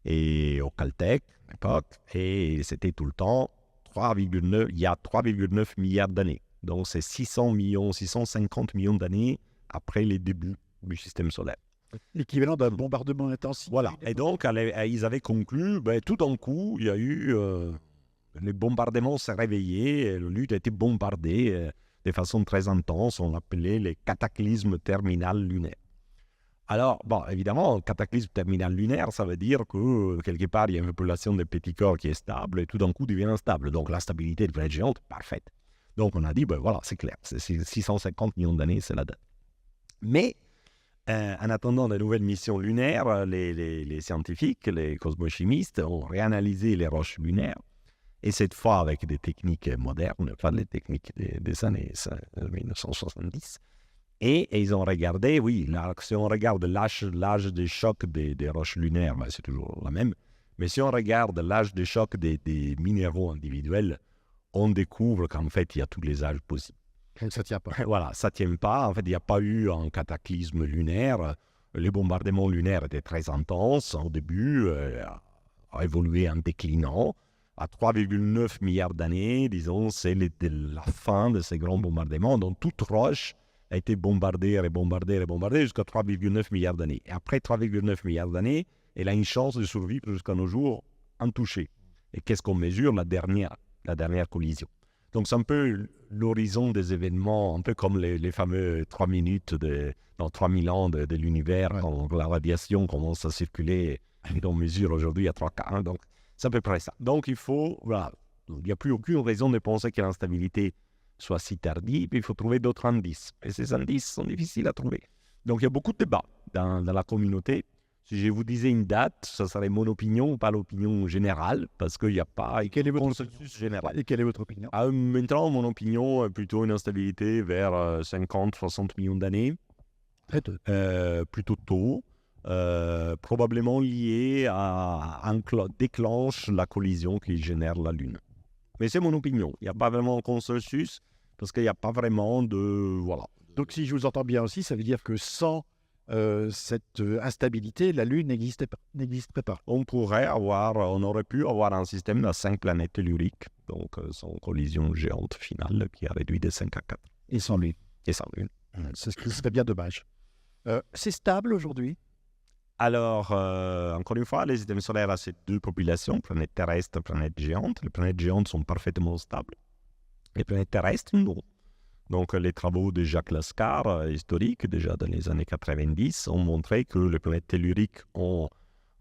Et au Caltech, à l'époque, et c'était tout le temps il y a 3,9 milliards d'années. Donc c'est 650 millions d'années après les débuts du système solaire. L'équivalent d'un bombardement intensif. Voilà. Et donc, ils avaient conclu, tout d'un coup, il y a eu... les bombardements s'est réveillé, le Lune a été bombardé de façon très intense, on l'appelait les cataclysmes terminal lunaires. Alors, évidemment, un cataclysme terminal lunaire, ça veut dire que quelque part, il y a une population de petits corps qui est stable et tout d'un coup devient instable. Donc, la stabilité de planète géante, parfaite. Donc, on a dit, voilà, c'est clair, c'est 650 millions d'années, c'est la date. Mais, en attendant de nouvelles missions lunaires, les scientifiques, les cosmochimistes ont réanalysé les roches lunaires. Et cette fois avec des techniques modernes, pas les techniques des années 1970. Et ils ont regardé, si on regarde l'âge de choc des roches lunaires, c'est toujours la même. Mais si on regarde l'âge de choc des minéraux individuels, on découvre qu'en fait, il y a tous les âges possibles. Ça ne tient pas. Voilà, ça ne tient pas. En fait, il n'y a pas eu un cataclysme lunaire. Les bombardements lunaires étaient très intenses. Au début, a évolué en déclinant. À 3,9 milliards d'années, disons, c'est la fin de ces grands bombardements. Donc, toute roche a été bombardée jusqu'à 3,9 milliards d'années. Et après 3,9 milliards d'années, elle a une chance de survivre jusqu'à nos jours intouchée. Et qu'est-ce qu'on mesure? La dernière collision. Donc, c'est un peu l'horizon des événements, un peu comme les fameux 3 minutes dans 3000 ans de l'univers, quand la radiation commence à circuler, et on mesure aujourd'hui à 3K1. Donc, c'est à peu près ça. Donc, il n'y a plus aucune raison de penser que l'instabilité soit si tardive, il faut trouver d'autres indices. Et ces indices sont difficiles à trouver. Donc, il y a beaucoup de débats dans la communauté Si je vous disais une date, ça serait mon opinion, pas l'opinion générale, parce qu'il n'y a pas de consensus général. Et quelle est votre opinion? Maintenant, mon opinion est plutôt une instabilité vers 50-60 millions d'années. Très tôt. Plutôt tôt. Probablement lié à un déclenche la collision qui génère la Lune. Mais c'est mon opinion. Il n'y a pas vraiment de consensus, parce qu'il n'y a pas vraiment de... Voilà. Donc, si je vous entends bien aussi, ça veut dire que sans cette instabilité, la Lune n'existerait pas. On aurait pu avoir un système de 5 planètes telluriques, donc sans collision géante finale qui a réduit de 5 à 4. Et sans Lune. Et sans Lune. Ce serait bien dommage. C'est stable aujourd'hui? Alors, encore une fois, les systèmes solaires ont ces deux populations, planètes terrestres et planètes géantes. Les planètes géantes sont parfaitement stables. Les planètes terrestres, non. Donc, les travaux de Jacques Lascar, historiques, déjà dans les années 90, ont montré que les planètes telluriques ont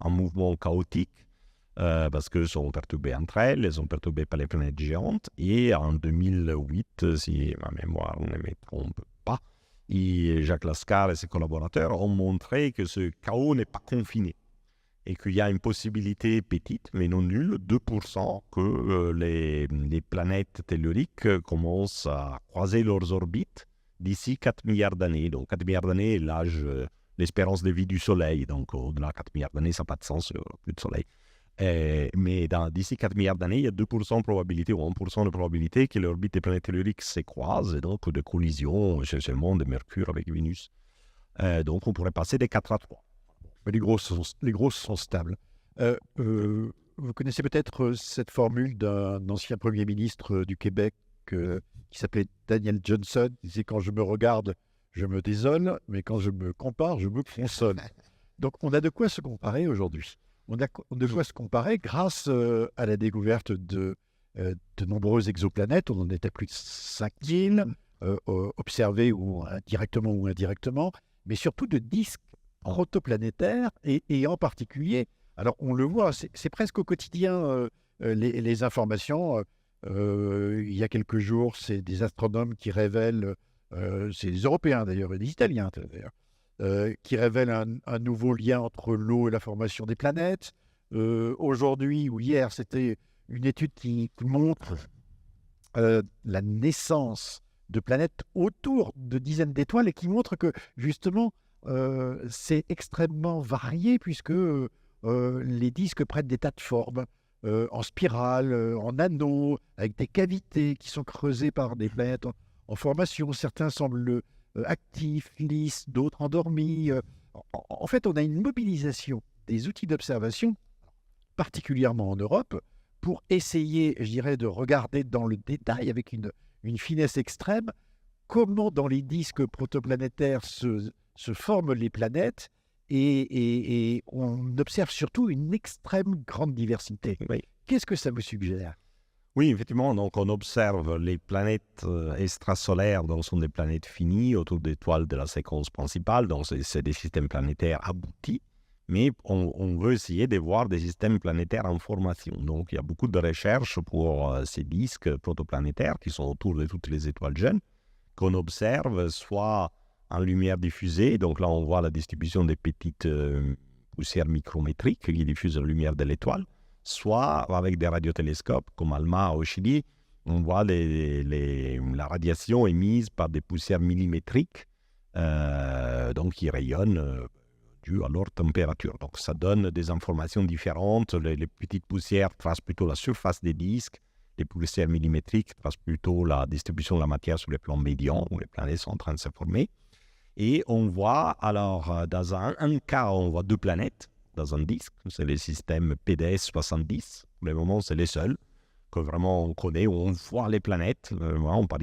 un mouvement chaotique parce qu'elles sont perturbées entre elles, elles sont perturbées par les planètes géantes. Et en 2008, si ma mémoire ne me trompe pas, Jacques Lascar et ses collaborateurs ont montré que ce chaos n'est pas confiné et qu'il y a une possibilité petite, mais non nulle, 2%, que les planètes telluriques commencent à croiser leurs orbites d'ici 4 milliards d'années. Donc 4 milliards d'années est l'âge, l'espérance de vie du Soleil. Donc au-delà de 4 milliards d'années, ça n'a pas de sens, il n'y aura plus de Soleil. Mais d'ici 4 milliards d'années, il y a 2% de probabilité ou 1% de probabilité que l'orbite des planètes telluriques se croise, et donc de collision essentiellement de Mercure avec Vénus. Donc on pourrait passer de 4 à 3. Mais les grosses sont stables. Vous connaissez peut-être cette formule d'un ancien Premier ministre du Québec qui s'appelait Daniel Johnson. Il disait « Quand je me regarde, je me désole, mais quand je me compare, je me console ». Donc on a de quoi se comparer aujourd'hui. On a de quoi se comparer grâce à la découverte de nombreuses exoplanètes. On en était plus de 5000 observées directement ou indirectement, mais surtout de disques protoplanétaires et en particulier, alors on le voit, c'est presque au quotidien les informations. Il y a quelques jours, c'est des astronomes qui révèlent, c'est des Européens d'ailleurs et des Italiens d'ailleurs, qui révèlent un nouveau lien entre l'eau et la formation des planètes. Aujourd'hui ou hier, c'était une étude qui montre la naissance de planètes autour de dizaines d'étoiles et qui montre que justement, c'est extrêmement varié puisque les disques prennent des tas de formes en spirale, en anneaux, avec des cavités qui sont creusées par des planètes en formation. Certains semblent actifs, lisses, d'autres endormis. En fait, on a une mobilisation des outils d'observation, particulièrement en Europe, pour essayer, je dirais, de regarder dans le détail avec une finesse extrême comment dans les disques protoplanétaires se forment les planètes et on observe surtout une extrême grande diversité. Oui. Qu'est-ce que ça vous suggère? Oui, effectivement, donc on observe les planètes extrasolaires, donc sont des planètes finies autour d'étoiles de la séquence principale, donc c'est des systèmes planétaires aboutis, mais on veut essayer de voir des systèmes planétaires en formation. Donc il y a beaucoup de recherches pour ces disques protoplanétaires qui sont autour de toutes les étoiles jeunes, qu'on observe soit en lumière diffusée, donc là on voit la distribution des petites poussières micrométriques qui diffusent la lumière de l'étoile, soit avec des radiotélescopes comme ALMA au Chili, on voit la radiation émise par des poussières millimétriques donc qui rayonnent dû à leur température. Donc ça donne des informations différentes. Les petites poussières tracent plutôt la surface des disques, les poussières millimétriques tracent plutôt la distribution de la matière sur le plan médian où les planètes sont en train de se former. Et on voit, alors, dans un cas, on voit 2 planètes dans un disque. C'est le système PDS 70. Pour le moment, c'est les seuls que vraiment on connaît, où on voit les planètes par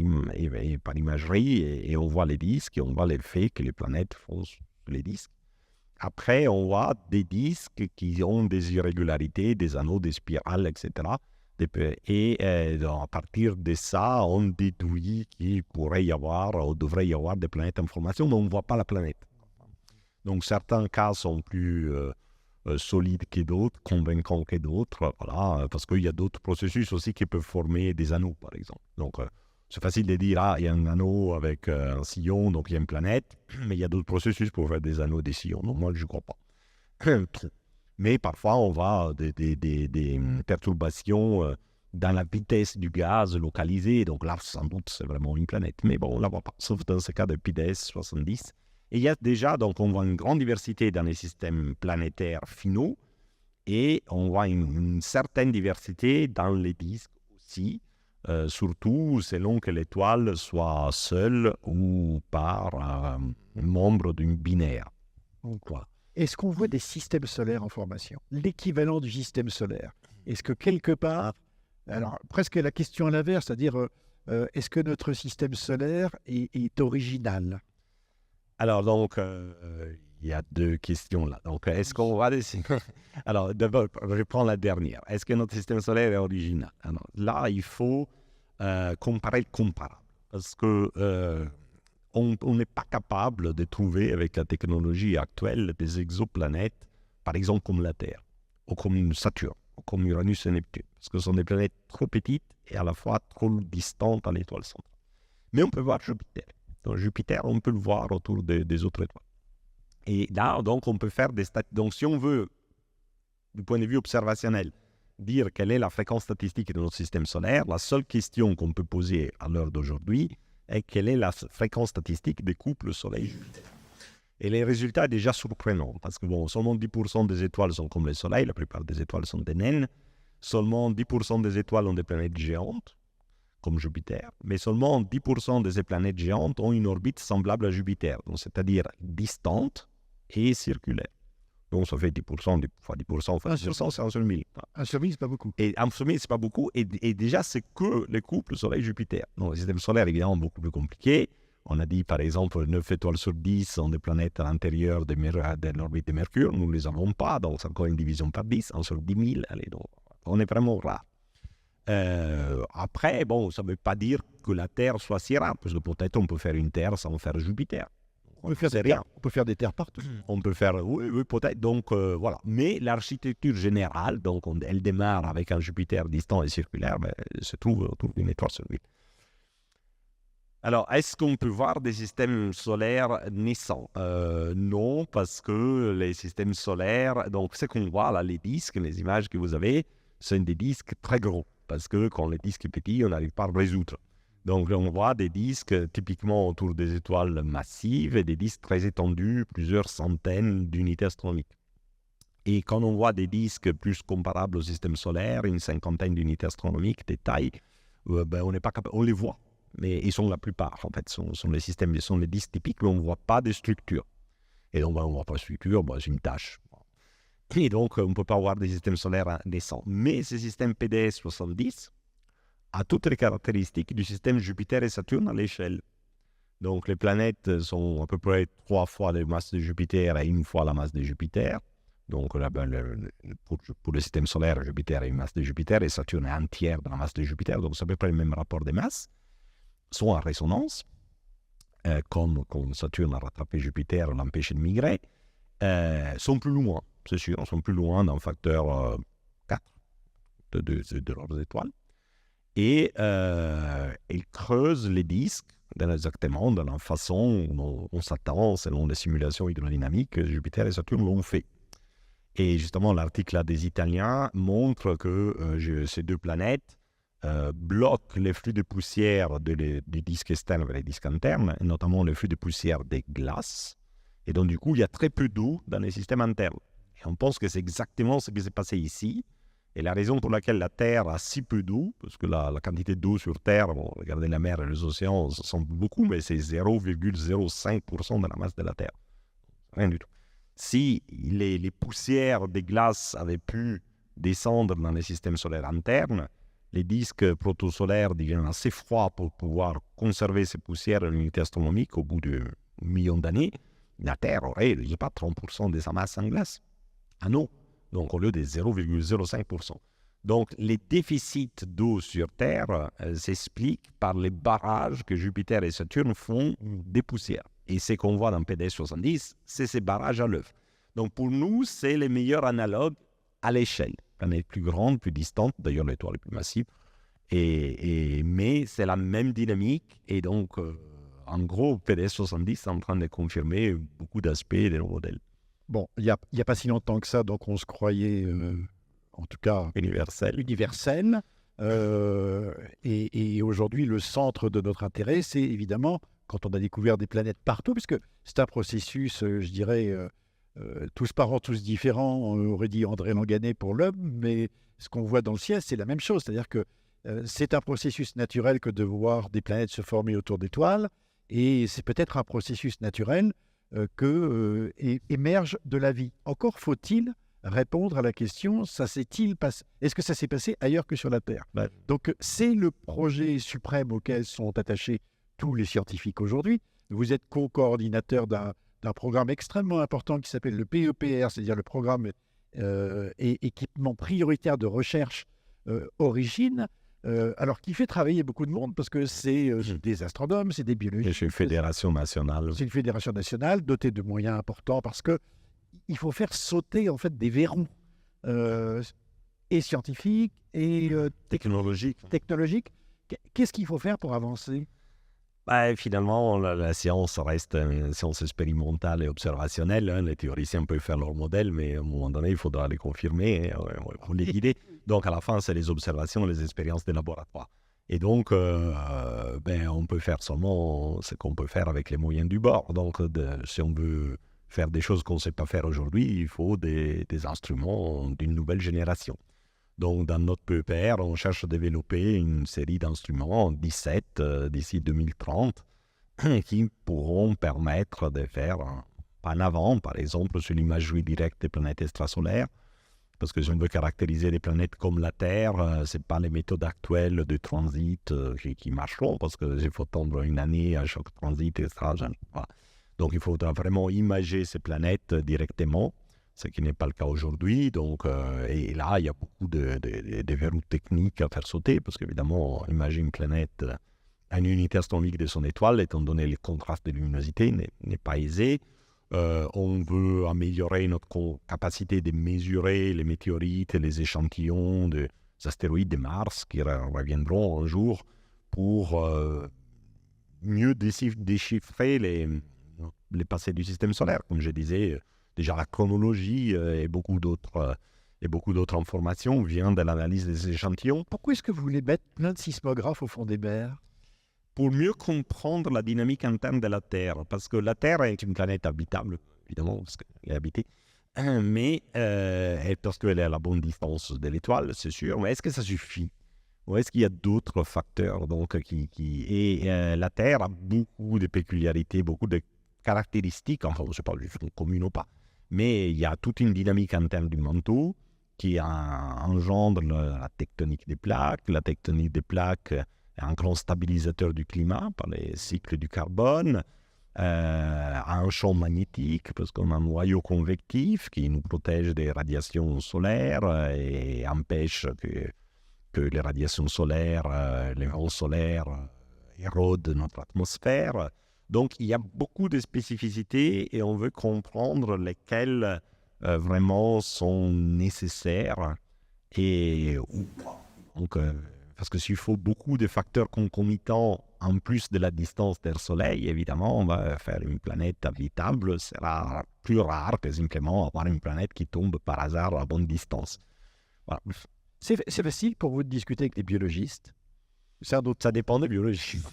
imagerie, et on voit les disques, et on voit l'effet que les planètes font sur les disques. Après, on voit des disques qui ont des irrégularités, des anneaux, des spirales, etc. Et à partir de ça, on déduit qu'il pourrait y avoir ou devrait y avoir des planètes en formation, mais on ne voit pas la planète. Donc certains cas sont plus solides que d'autres, convaincants que d'autres, voilà, parce qu'il y a d'autres processus aussi qui peuvent former des anneaux, par exemple. Donc c'est facile de dire, il y a un anneau avec un sillon, donc il y a une planète, mais il y a d'autres processus pour faire des anneaux, des sillons. Non, moi, je ne crois pas. Mais parfois, on voit des perturbations dans la vitesse du gaz localisée. Donc là, sans doute, c'est vraiment une planète. Mais bon, on ne la voit pas, sauf dans ce cas de PDS 70. Et il y a déjà, donc on voit une grande diversité dans les systèmes planétaires finaux. Et on voit une certaine diversité dans les disques aussi, surtout selon que l'étoile soit seule ou par membre d'une binaire. Donc, voilà. Est-ce qu'on voit des systèmes solaires en formation? L'équivalent du système solaire. Est-ce que quelque part, alors presque la question à l'inverse, c'est-à-dire est-ce que notre système solaire est original? Alors donc, il y a deux questions là. Donc, est-ce qu'on voit des... Alors, d'abord, je prends la dernière. Est-ce que notre système solaire est original? Alors, là, il faut comparer le comparable. Parce que on n'est pas capable de trouver, avec la technologie actuelle, des exoplanètes, par exemple comme la Terre, ou comme Saturne, ou comme Uranus et Neptune. Parce que ce sont des planètes trop petites et à la fois trop distantes à l'étoile centrale. Mais on peut voir Jupiter. Donc, Jupiter, on peut le voir autour des autres étoiles. Et là, donc, on peut faire des statistiques. Donc, si on veut, du point de vue observationnel, dire quelle est la fréquence statistique de notre système solaire, la seule question qu'on peut poser à l'heure d'aujourd'hui est quelle est la fréquence statistique des couples Soleil-Jupiter. Et les résultats sont déjà surprenants, parce que bon, seulement 10% des étoiles sont comme le Soleil, la plupart des étoiles sont des naines, seulement 10% des étoiles ont des planètes géantes, comme Jupiter, mais seulement 10% de ces planètes géantes ont une orbite semblable à Jupiter, donc c'est-à-dire distante et circulaire. Donc ça fait 10%, fois 10%, enfin 10%, c'est 1 sur 1000. 1 sur 1000, c'est pas beaucoup. Et 1 sur 1000, c'est pas beaucoup, et déjà, c'est que les couples Soleil-Jupiter. Donc le système solaire est évidemment beaucoup plus compliqué. On a dit, par exemple, 9 étoiles sur 10 sont des planètes à l'intérieur de l'orbite de Mercure. Nous ne les avons pas, donc c'est encore une division par 10, 1 sur 10 000. Allez, donc, on est vraiment rare. Après, bon, ça ne veut pas dire que la Terre soit si rare, parce que peut-être on peut faire une Terre sans faire Jupiter. On peut faire des terres partout. On peut faire, oui, peut-être. Donc, voilà. Mais l'architecture générale, donc, elle démarre avec un Jupiter distant et circulaire, mais elle se trouve autour d'une étoile sur 8. Alors, est-ce qu'on peut voir des systèmes solaires naissants? Non, parce que les systèmes solaires, donc ce qu'on voit là, les disques, les images que vous avez, sont des disques très gros. Parce que quand le disque est petit, on n'arrive pas à le résoudre. Donc, on voit des disques typiquement autour des étoiles massives et des disques très étendus, plusieurs centaines d'unités astronomiques. Et quand on voit des disques plus comparables au système solaire, une cinquantaine d'unités astronomiques, des tailles, on n'est pas capable, on les voit. Mais ils sont la plupart, en fait, sont les systèmes, sont les disques typiques, mais on ne voit pas de structure. Et donc, on ne voit pas de structure, c'est une tâche. Et donc, on ne peut pas avoir des systèmes solaires naissants. Mais ce système PDS 70 a toutes les caractéristiques du système Jupiter et Saturne à l'échelle. Donc, les planètes sont à peu près 3 fois la masse de Jupiter et 1 fois la masse de Jupiter. Donc, là, pour le système solaire, Jupiter a une masse de Jupiter et Saturne est un tiers de la masse de Jupiter. Donc, c'est à peu près le même rapport de masse. Sont en résonance, comme Saturne a rattrapé Jupiter, l'empêché de migrer, sont plus loin, c'est sûr, sont plus loin d'un facteur 4 de leurs étoiles. Et ils creusent les disques exactement de la façon dont on s'attend, selon les simulations hydrodynamiques que Jupiter et Saturne l'ont fait. Et justement, l'article des Italiens montre que ces deux planètes bloquent les flux de poussière du disque externe vers les disques internes, et notamment le flux de poussière des glaces. Et donc, du coup, il y a très peu d'eau dans les systèmes internes. Et on pense que c'est exactement ce qui s'est passé ici. Et la raison pour laquelle la Terre a si peu d'eau, parce que la quantité d'eau sur Terre, bon, regardez la mer et les océans, ça semble beaucoup, mais c'est 0,05% de la masse de la Terre. Rien du tout. Si les poussières des glaces avaient pu descendre dans les systèmes solaires internes, les disques protosolaires deviennent assez froids pour pouvoir conserver ces poussières en unité astronomique au bout de millions d'années. La Terre aurait, je ne sais pas, 30% de sa masse en glace, en eau. Donc, au lieu de 0,05%. Donc, les déficits d'eau sur Terre s'expliquent par les barrages que Jupiter et Saturne font des poussières. Et ce qu'on voit dans PDS 70, c'est ces barrages à l'œuvre. Donc, pour nous, c'est les meilleurs analogues à l'échelle. Planète plus grande, plus distante, d'ailleurs l'étoile est plus massive. Mais c'est la même dynamique. Et donc, en gros, PDS 70 est en train de confirmer beaucoup d'aspects de nos modèles. bon, il y a pas si longtemps que ça, donc on se croyait, en tout cas, universel. Et aujourd'hui, le centre de notre intérêt, c'est évidemment quand on a découvert des planètes partout, puisque c'est un processus, je dirais, tous parents, tous différents, on aurait dit André Langanet pour l'homme, mais ce qu'on voit dans le ciel, c'est la même chose. C'est-à-dire que c'est un processus naturel que de voir des planètes se former autour d'étoiles, et c'est peut-être un processus naturel que émerge de la vie. Encore faut-il répondre à la question, est-ce que ça s'est passé ailleurs que sur la Terre? Donc c'est le projet suprême auquel sont attachés tous les scientifiques aujourd'hui. Vous êtes co-coordinateur d'un programme extrêmement important qui s'appelle le PEPR, c'est-à-dire le programme et équipement prioritaire de recherche Origine, alors qui fait travailler beaucoup de monde parce que c'est des astronomes, c'est des biologistes. C'est une fédération nationale. C'est une fédération nationale dotée de moyens importants parce que il faut faire sauter en fait des verrous et scientifiques et technologiques. Qu'est-ce qu'il faut faire pour avancer? Finalement, la science reste une science expérimentale et observationnelle. Hein. Les théoriciens peuvent faire leur modèle, mais à un moment donné, il faudra les confirmer, ou les guider. Donc, à la fin, c'est les observations, les expériences des laboratoires. Et donc, on peut faire seulement ce qu'on peut faire avec les moyens du bord. Donc, si on veut faire des choses qu'on ne sait pas faire aujourd'hui, il faut des instruments d'une nouvelle génération. Donc, dans notre PEPR, on cherche à développer une série d'instruments, 17 d'ici 2030, qui pourront permettre de faire un pas en avant, par exemple, sur l'imagerie directe des planètes extrasolaires. Parce que si on veut caractériser les planètes comme la Terre, ce n'est pas les méthodes actuelles de transit qui marcheront, parce qu'il faut attendre une année à chaque transit, etc. Voilà. Donc, il faudra vraiment imager ces planètes directement, ce qui n'est pas le cas aujourd'hui. Donc, et là, il y a beaucoup de verrous techniques à faire sauter, parce qu'évidemment, imager une planète à une unité astronomique de son étoile, étant donné les contrastes de luminosité, n'est pas aisé. On veut améliorer notre capacité de mesurer les météorites et les échantillons des astéroïdes de Mars qui reviendront un jour pour mieux déchiffrer les passés du système solaire. Comme je disais, déjà la chronologie et beaucoup d'autres informations viennent de l'analyse des échantillons. Pourquoi est-ce que vous voulez mettre plein de sismographes au fond des mers? Pour mieux comprendre la dynamique interne de la Terre, parce que la Terre est une planète habitable, évidemment, parce qu'elle est habitée, mais parce qu'elle est à la bonne distance de l'étoile, c'est sûr, mais est-ce que ça suffit? Ou est-ce qu'il y a d'autres facteurs la Terre a beaucoup de péculiarités, beaucoup de caractéristiques, enfin, je ne sais pas si sont communes ou pas, mais il y a toute une dynamique interne du manteau qui engendre la tectonique des plaques. La tectonique des plaques un grand stabilisateur du climat par les cycles du carbone, un champ magnétique parce qu'on a un noyau convectif qui nous protège des radiations solaires et empêche que les radiations solaires, les vents solaires érodent notre atmosphère. Donc il y a beaucoup de spécificités et on veut comprendre lesquelles vraiment sont nécessaires et donc parce que s'il faut beaucoup de facteurs concomitants en plus de la distance Terre-Soleil, évidemment, on va faire une planète habitable. Ce sera plus rare que simplement avoir une planète qui tombe par hasard à bonne distance. Voilà. C'est facile pour vous de discuter avec les biologistes? Ça dépend des biologistes.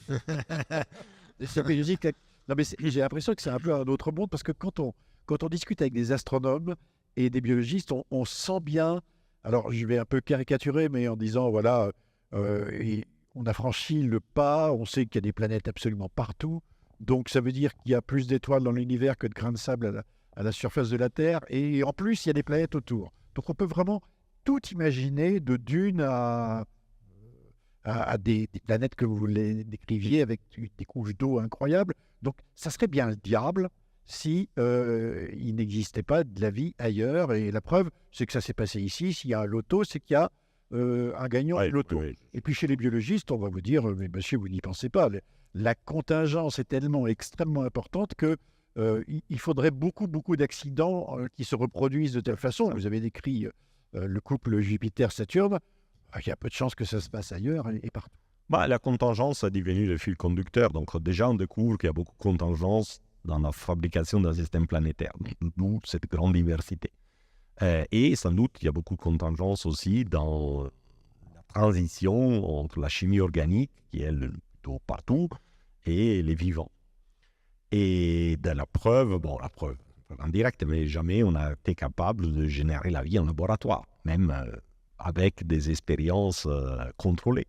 Non, mais j'ai l'impression que c'est un peu un autre monde, parce que quand on discute avec des astronomes et des biologistes, on sent bien, alors je vais un peu caricaturer, mais en disant, voilà... on a franchi le pas, on sait qu'il y a des planètes absolument partout, donc ça veut dire qu'il y a plus d'étoiles dans l'univers que de grains de sable à la surface de la Terre, et en plus il y a des planètes autour. Donc on peut vraiment tout imaginer, de Dune à des planètes que vous les décriviez avec des couches d'eau incroyables. Donc ça serait bien le diable si il n'existait pas de la vie ailleurs, et la preuve c'est que ça s'est passé ici. S'il y a un loto, c'est qu'il y a un gagnant de loto. Oui. Et puis chez les biologistes, on va vous dire, mais monsieur, vous n'y pensez pas. La contingence est tellement extrêmement importante que il faudrait beaucoup d'accidents qui se reproduisent de telle façon. Vous avez décrit le couple Jupiter-Saturne. Il y a peu de chances que ça se passe ailleurs et partout. La contingence a devenu le fil conducteur. Donc déjà, on découvre qu'il y a beaucoup de contingences dans la fabrication d'un système planétaire, d'où cette grande diversité. Et sans doute, il y a beaucoup de contingences aussi dans la transition entre la chimie organique, qui est plutôt partout, et les vivants. Et de la preuve en direct, mais jamais on a été capable de générer la vie en laboratoire, même avec des expériences contrôlées.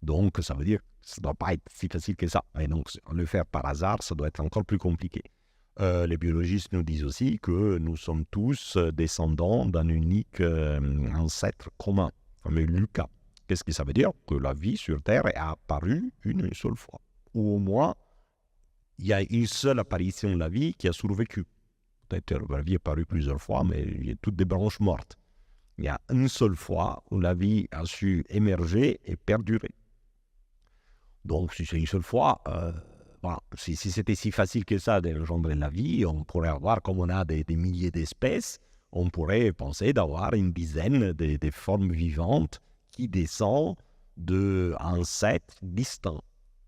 Donc, ça veut dire que ça ne doit pas être si facile que ça. Et donc, le faire par hasard, ça doit être encore plus compliqué. Les biologistes nous disent aussi que nous sommes tous descendants d'un unique ancêtre commun, le fameux Lucas. Qu'est-ce que ça veut dire? Que la vie sur Terre est apparue une seule fois. Ou au moins, il y a une seule apparition de la vie qui a survécu. Peut-être que la vie est apparue plusieurs fois, mais il y a toutes des branches mortes. Il y a une seule fois où la vie a su émerger et perdurer. Donc, si c'est une seule fois, si c'était si facile que ça d'engendrer la vie, on pourrait avoir, comme on a des milliers d'espèces, on pourrait penser d'avoir une dizaine de formes vivantes qui descendent d'ancêtres distants.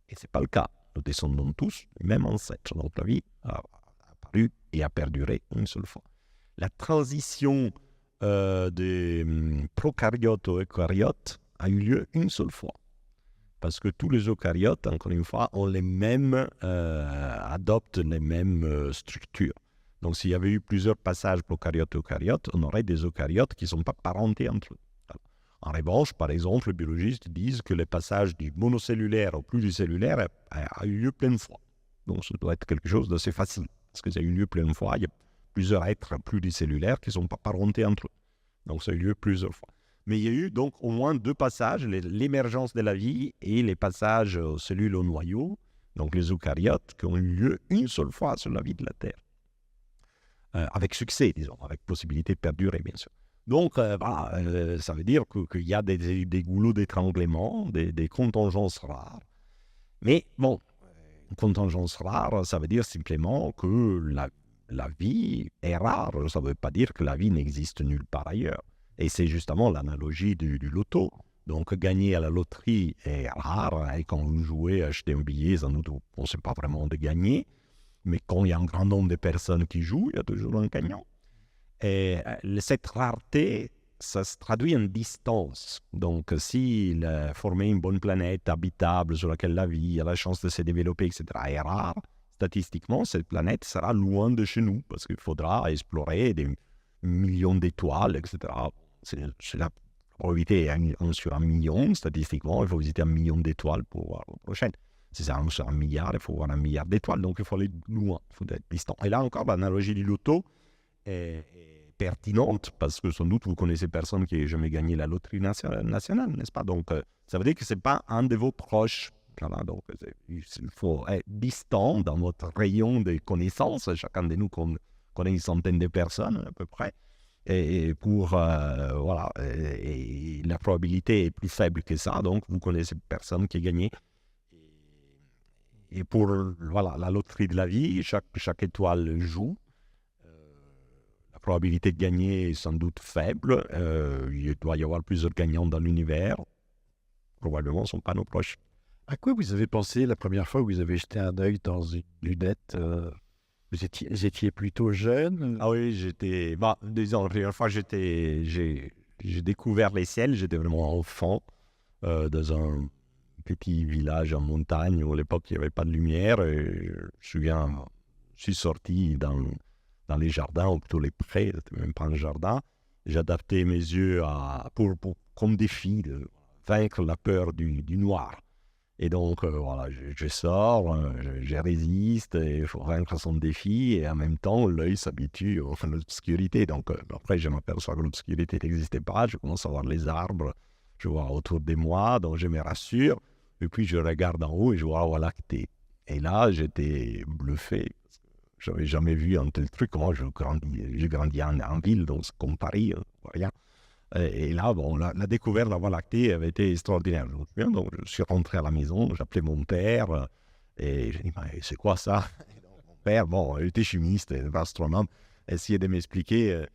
Et ce n'est pas le cas. Nous descendons tous du même ancêtre. Donc, la vie a apparu et a perduré une seule fois. La transition des prokaryotes aux eucaryotes a eu lieu une seule fois. Parce que tous les eucaryotes, encore une fois, ont adoptent les mêmes structures. Donc, s'il y avait eu plusieurs passages prokaryotes-eucaryotes, on aurait des eucaryotes qui ne sont pas parentés entre eux. En revanche, par exemple, les biologistes disent que le passage du monocellulaire au pluricellulaire a eu lieu plein de fois. Donc, ça doit être quelque chose d'assez facile. Parce que ça a eu lieu plein de fois. Il y a plusieurs êtres pluricellulaires qui ne sont pas parentés entre eux. Donc, ça a eu lieu plusieurs fois. Mais il y a eu donc au moins deux passages, l'émergence de la vie et les passages aux cellules au noyau, donc les eucaryotes, qui ont eu lieu une seule fois sur la vie de la Terre. Avec succès, disons, avec possibilité de perdurer, bien sûr. Donc, ça veut dire qu'il y a des goulots d'étranglement, des contingences rares. Mais bon, une contingence rare, ça veut dire simplement que la vie est rare. Ça ne veut pas dire que la vie n'existe nulle part ailleurs. Et c'est justement l'analogie du loto. Donc, gagner à la loterie est rare. Et quand vous jouez, achetez un billet, sans doute, on ne sait pas vraiment de gagner. Mais quand il y a un grand nombre de personnes qui jouent, il y a toujours un gagnant. Et cette rareté, ça se traduit en distance. Donc, si former une bonne planète habitable sur laquelle la vie a la chance de se développer, etc., est rare, statistiquement, cette planète sera loin de chez nous parce qu'il faudra explorer des millions d'étoiles, etc. C'est la probabilité sur 1 million, statistiquement, il faut visiter 1 million d'étoiles pour voir la prochaine. Si c'est sur 1 milliard, il faut voir 1 milliard d'étoiles, donc il faut aller loin, il faut être distant. Et là encore, l'analogie du loto est pertinente, parce que sans doute vous connaissez personne qui ait jamais gagné la loterie nationale, n'est-ce pas? Donc, ça veut dire que ce n'est pas un de vos proches. Voilà, donc, il faut être distant dans votre rayon de connaissances. Chacun de nous connaît une centaine de personnes à peu près. Et la probabilité est plus faible que ça, donc vous connaissez personne qui a gagné. Et pour la loterie de la vie, chaque étoile joue. La probabilité de gagner est sans doute faible. Il doit y avoir plusieurs gagnants dans l'univers. Probablement, ce ne sont pas nos proches. À quoi vous avez pensé la première fois où vous avez jeté un œil dans une lunette vous étiez plutôt jeune? Ah oui, disons, la première fois j'ai découvert les ciels, j'étais vraiment enfant dans un petit village en montagne où à l'époque il n'y avait pas de lumière. Et je me souviens, je suis sorti dans les jardins, ou plutôt les prés, c'était même pas un jardin. J'adaptais mes yeux comme défi de vaincre la peur du noir. Et donc, je sors, je résiste, il faut vaincre son défi, et en même temps, l'œil s'habitue à l'obscurité. Donc, après, je m'aperçois que l'obscurité n'existait pas, je commence à voir les arbres, je vois autour de moi, donc je me rassure, et puis je regarde en haut et je vois la Voie lactée. Et là, j'étais bluffé, je n'avais jamais vu un tel truc. Moi, j'ai grandi en ville, donc c'est comme Paris, rien. Et là, la découverte de la Voie lactée avait été extraordinaire. Donc, je suis rentré à la maison, j'appelais mon père, et j'ai dit, c'est quoi ça? Mon père, il était chimiste, astronome, essayait de m'expliquer,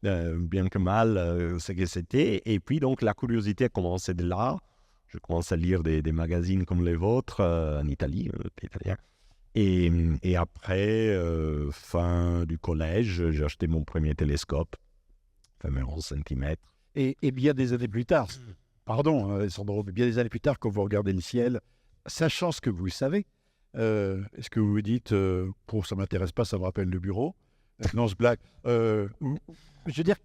bien que mal, ce que c'était. Et puis, donc, la curiosité a commencé de là. Je commence à lire des magazines comme les vôtres, en Italie, italien. Et après, fin du collège, j'ai acheté mon premier télescope, fameux 11 cm. Et bien des années plus tard, pardon, Alessandro, mais bien des années plus tard, quand vous regardez le ciel, sachant ce que vous savez, est-ce que vous vous dites, ça ne m'intéresse pas, ça me rappelle le bureau? Non, je blague. Je veux dire,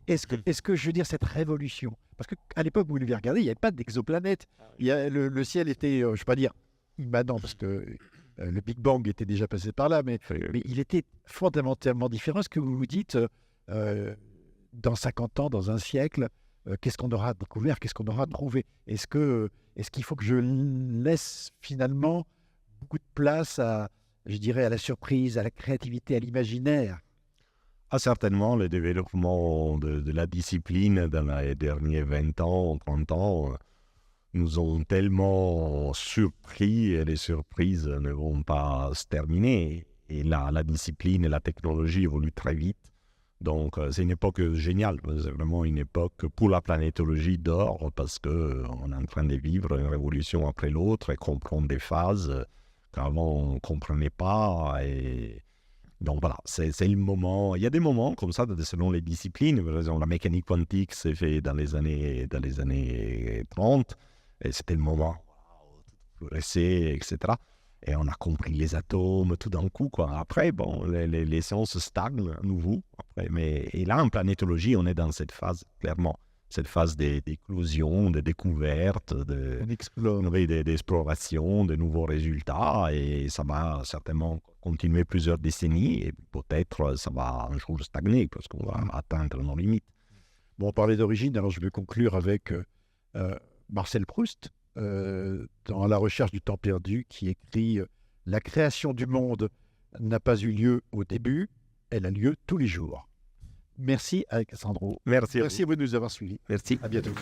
est-ce que je veux dire cette révolution? Parce qu'à l'époque où vous l'avez regardé, il n'y avait pas d'exoplanète. Le ciel était, je ne vais pas dire immanent, parce que le Big Bang était déjà passé par là, mais il était fondamentalement différent. Est-ce que vous vous dites, dans 50 ans, dans un siècle, qu'est-ce qu'on aura découvert, qu'est-ce qu'on aura trouvé? Est-ce qu'il faut que je laisse finalement beaucoup de place je dirais, à la surprise, à la créativité, à l'imaginaire? Ah, certainement, le développement de la discipline dans les derniers 20 ans, 30 ans, nous ont tellement surpris et les surprises ne vont pas se terminer. Et la discipline et la technologie évoluent très vite. Donc, c'est une époque géniale. C'est vraiment une époque pour la planétologie d'or parce qu'on est en train de vivre une révolution après l'autre et comprendre des phases qu'avant on ne comprenait pas. Et donc, voilà, c'est le moment. Il y a des moments comme ça, selon les disciplines. Par exemple, la mécanique quantique s'est fait dans les années 30. Et c'était le moment où tout progressait, etc. Et on a compris les atomes tout d'un coup, quoi. Après, bon, les sciences stagnent à nouveau. Et là, en planétologie, on est dans cette phase, clairement. Cette phase d'éclosion, de découverte, d'exploration, de nouveaux résultats. Et ça va certainement continuer plusieurs décennies. Et peut-être ça va un jour stagner parce qu'on va atteindre nos limites. Bon, on parlait d'origine, alors je vais conclure avec Marcel Proust, dans La recherche du temps perdu, qui écrit « La création du monde n'a pas eu lieu au début, elle a lieu tous les jours ». Merci Alessandro. Merci à vous de nous avoir suivis. Merci. À bientôt.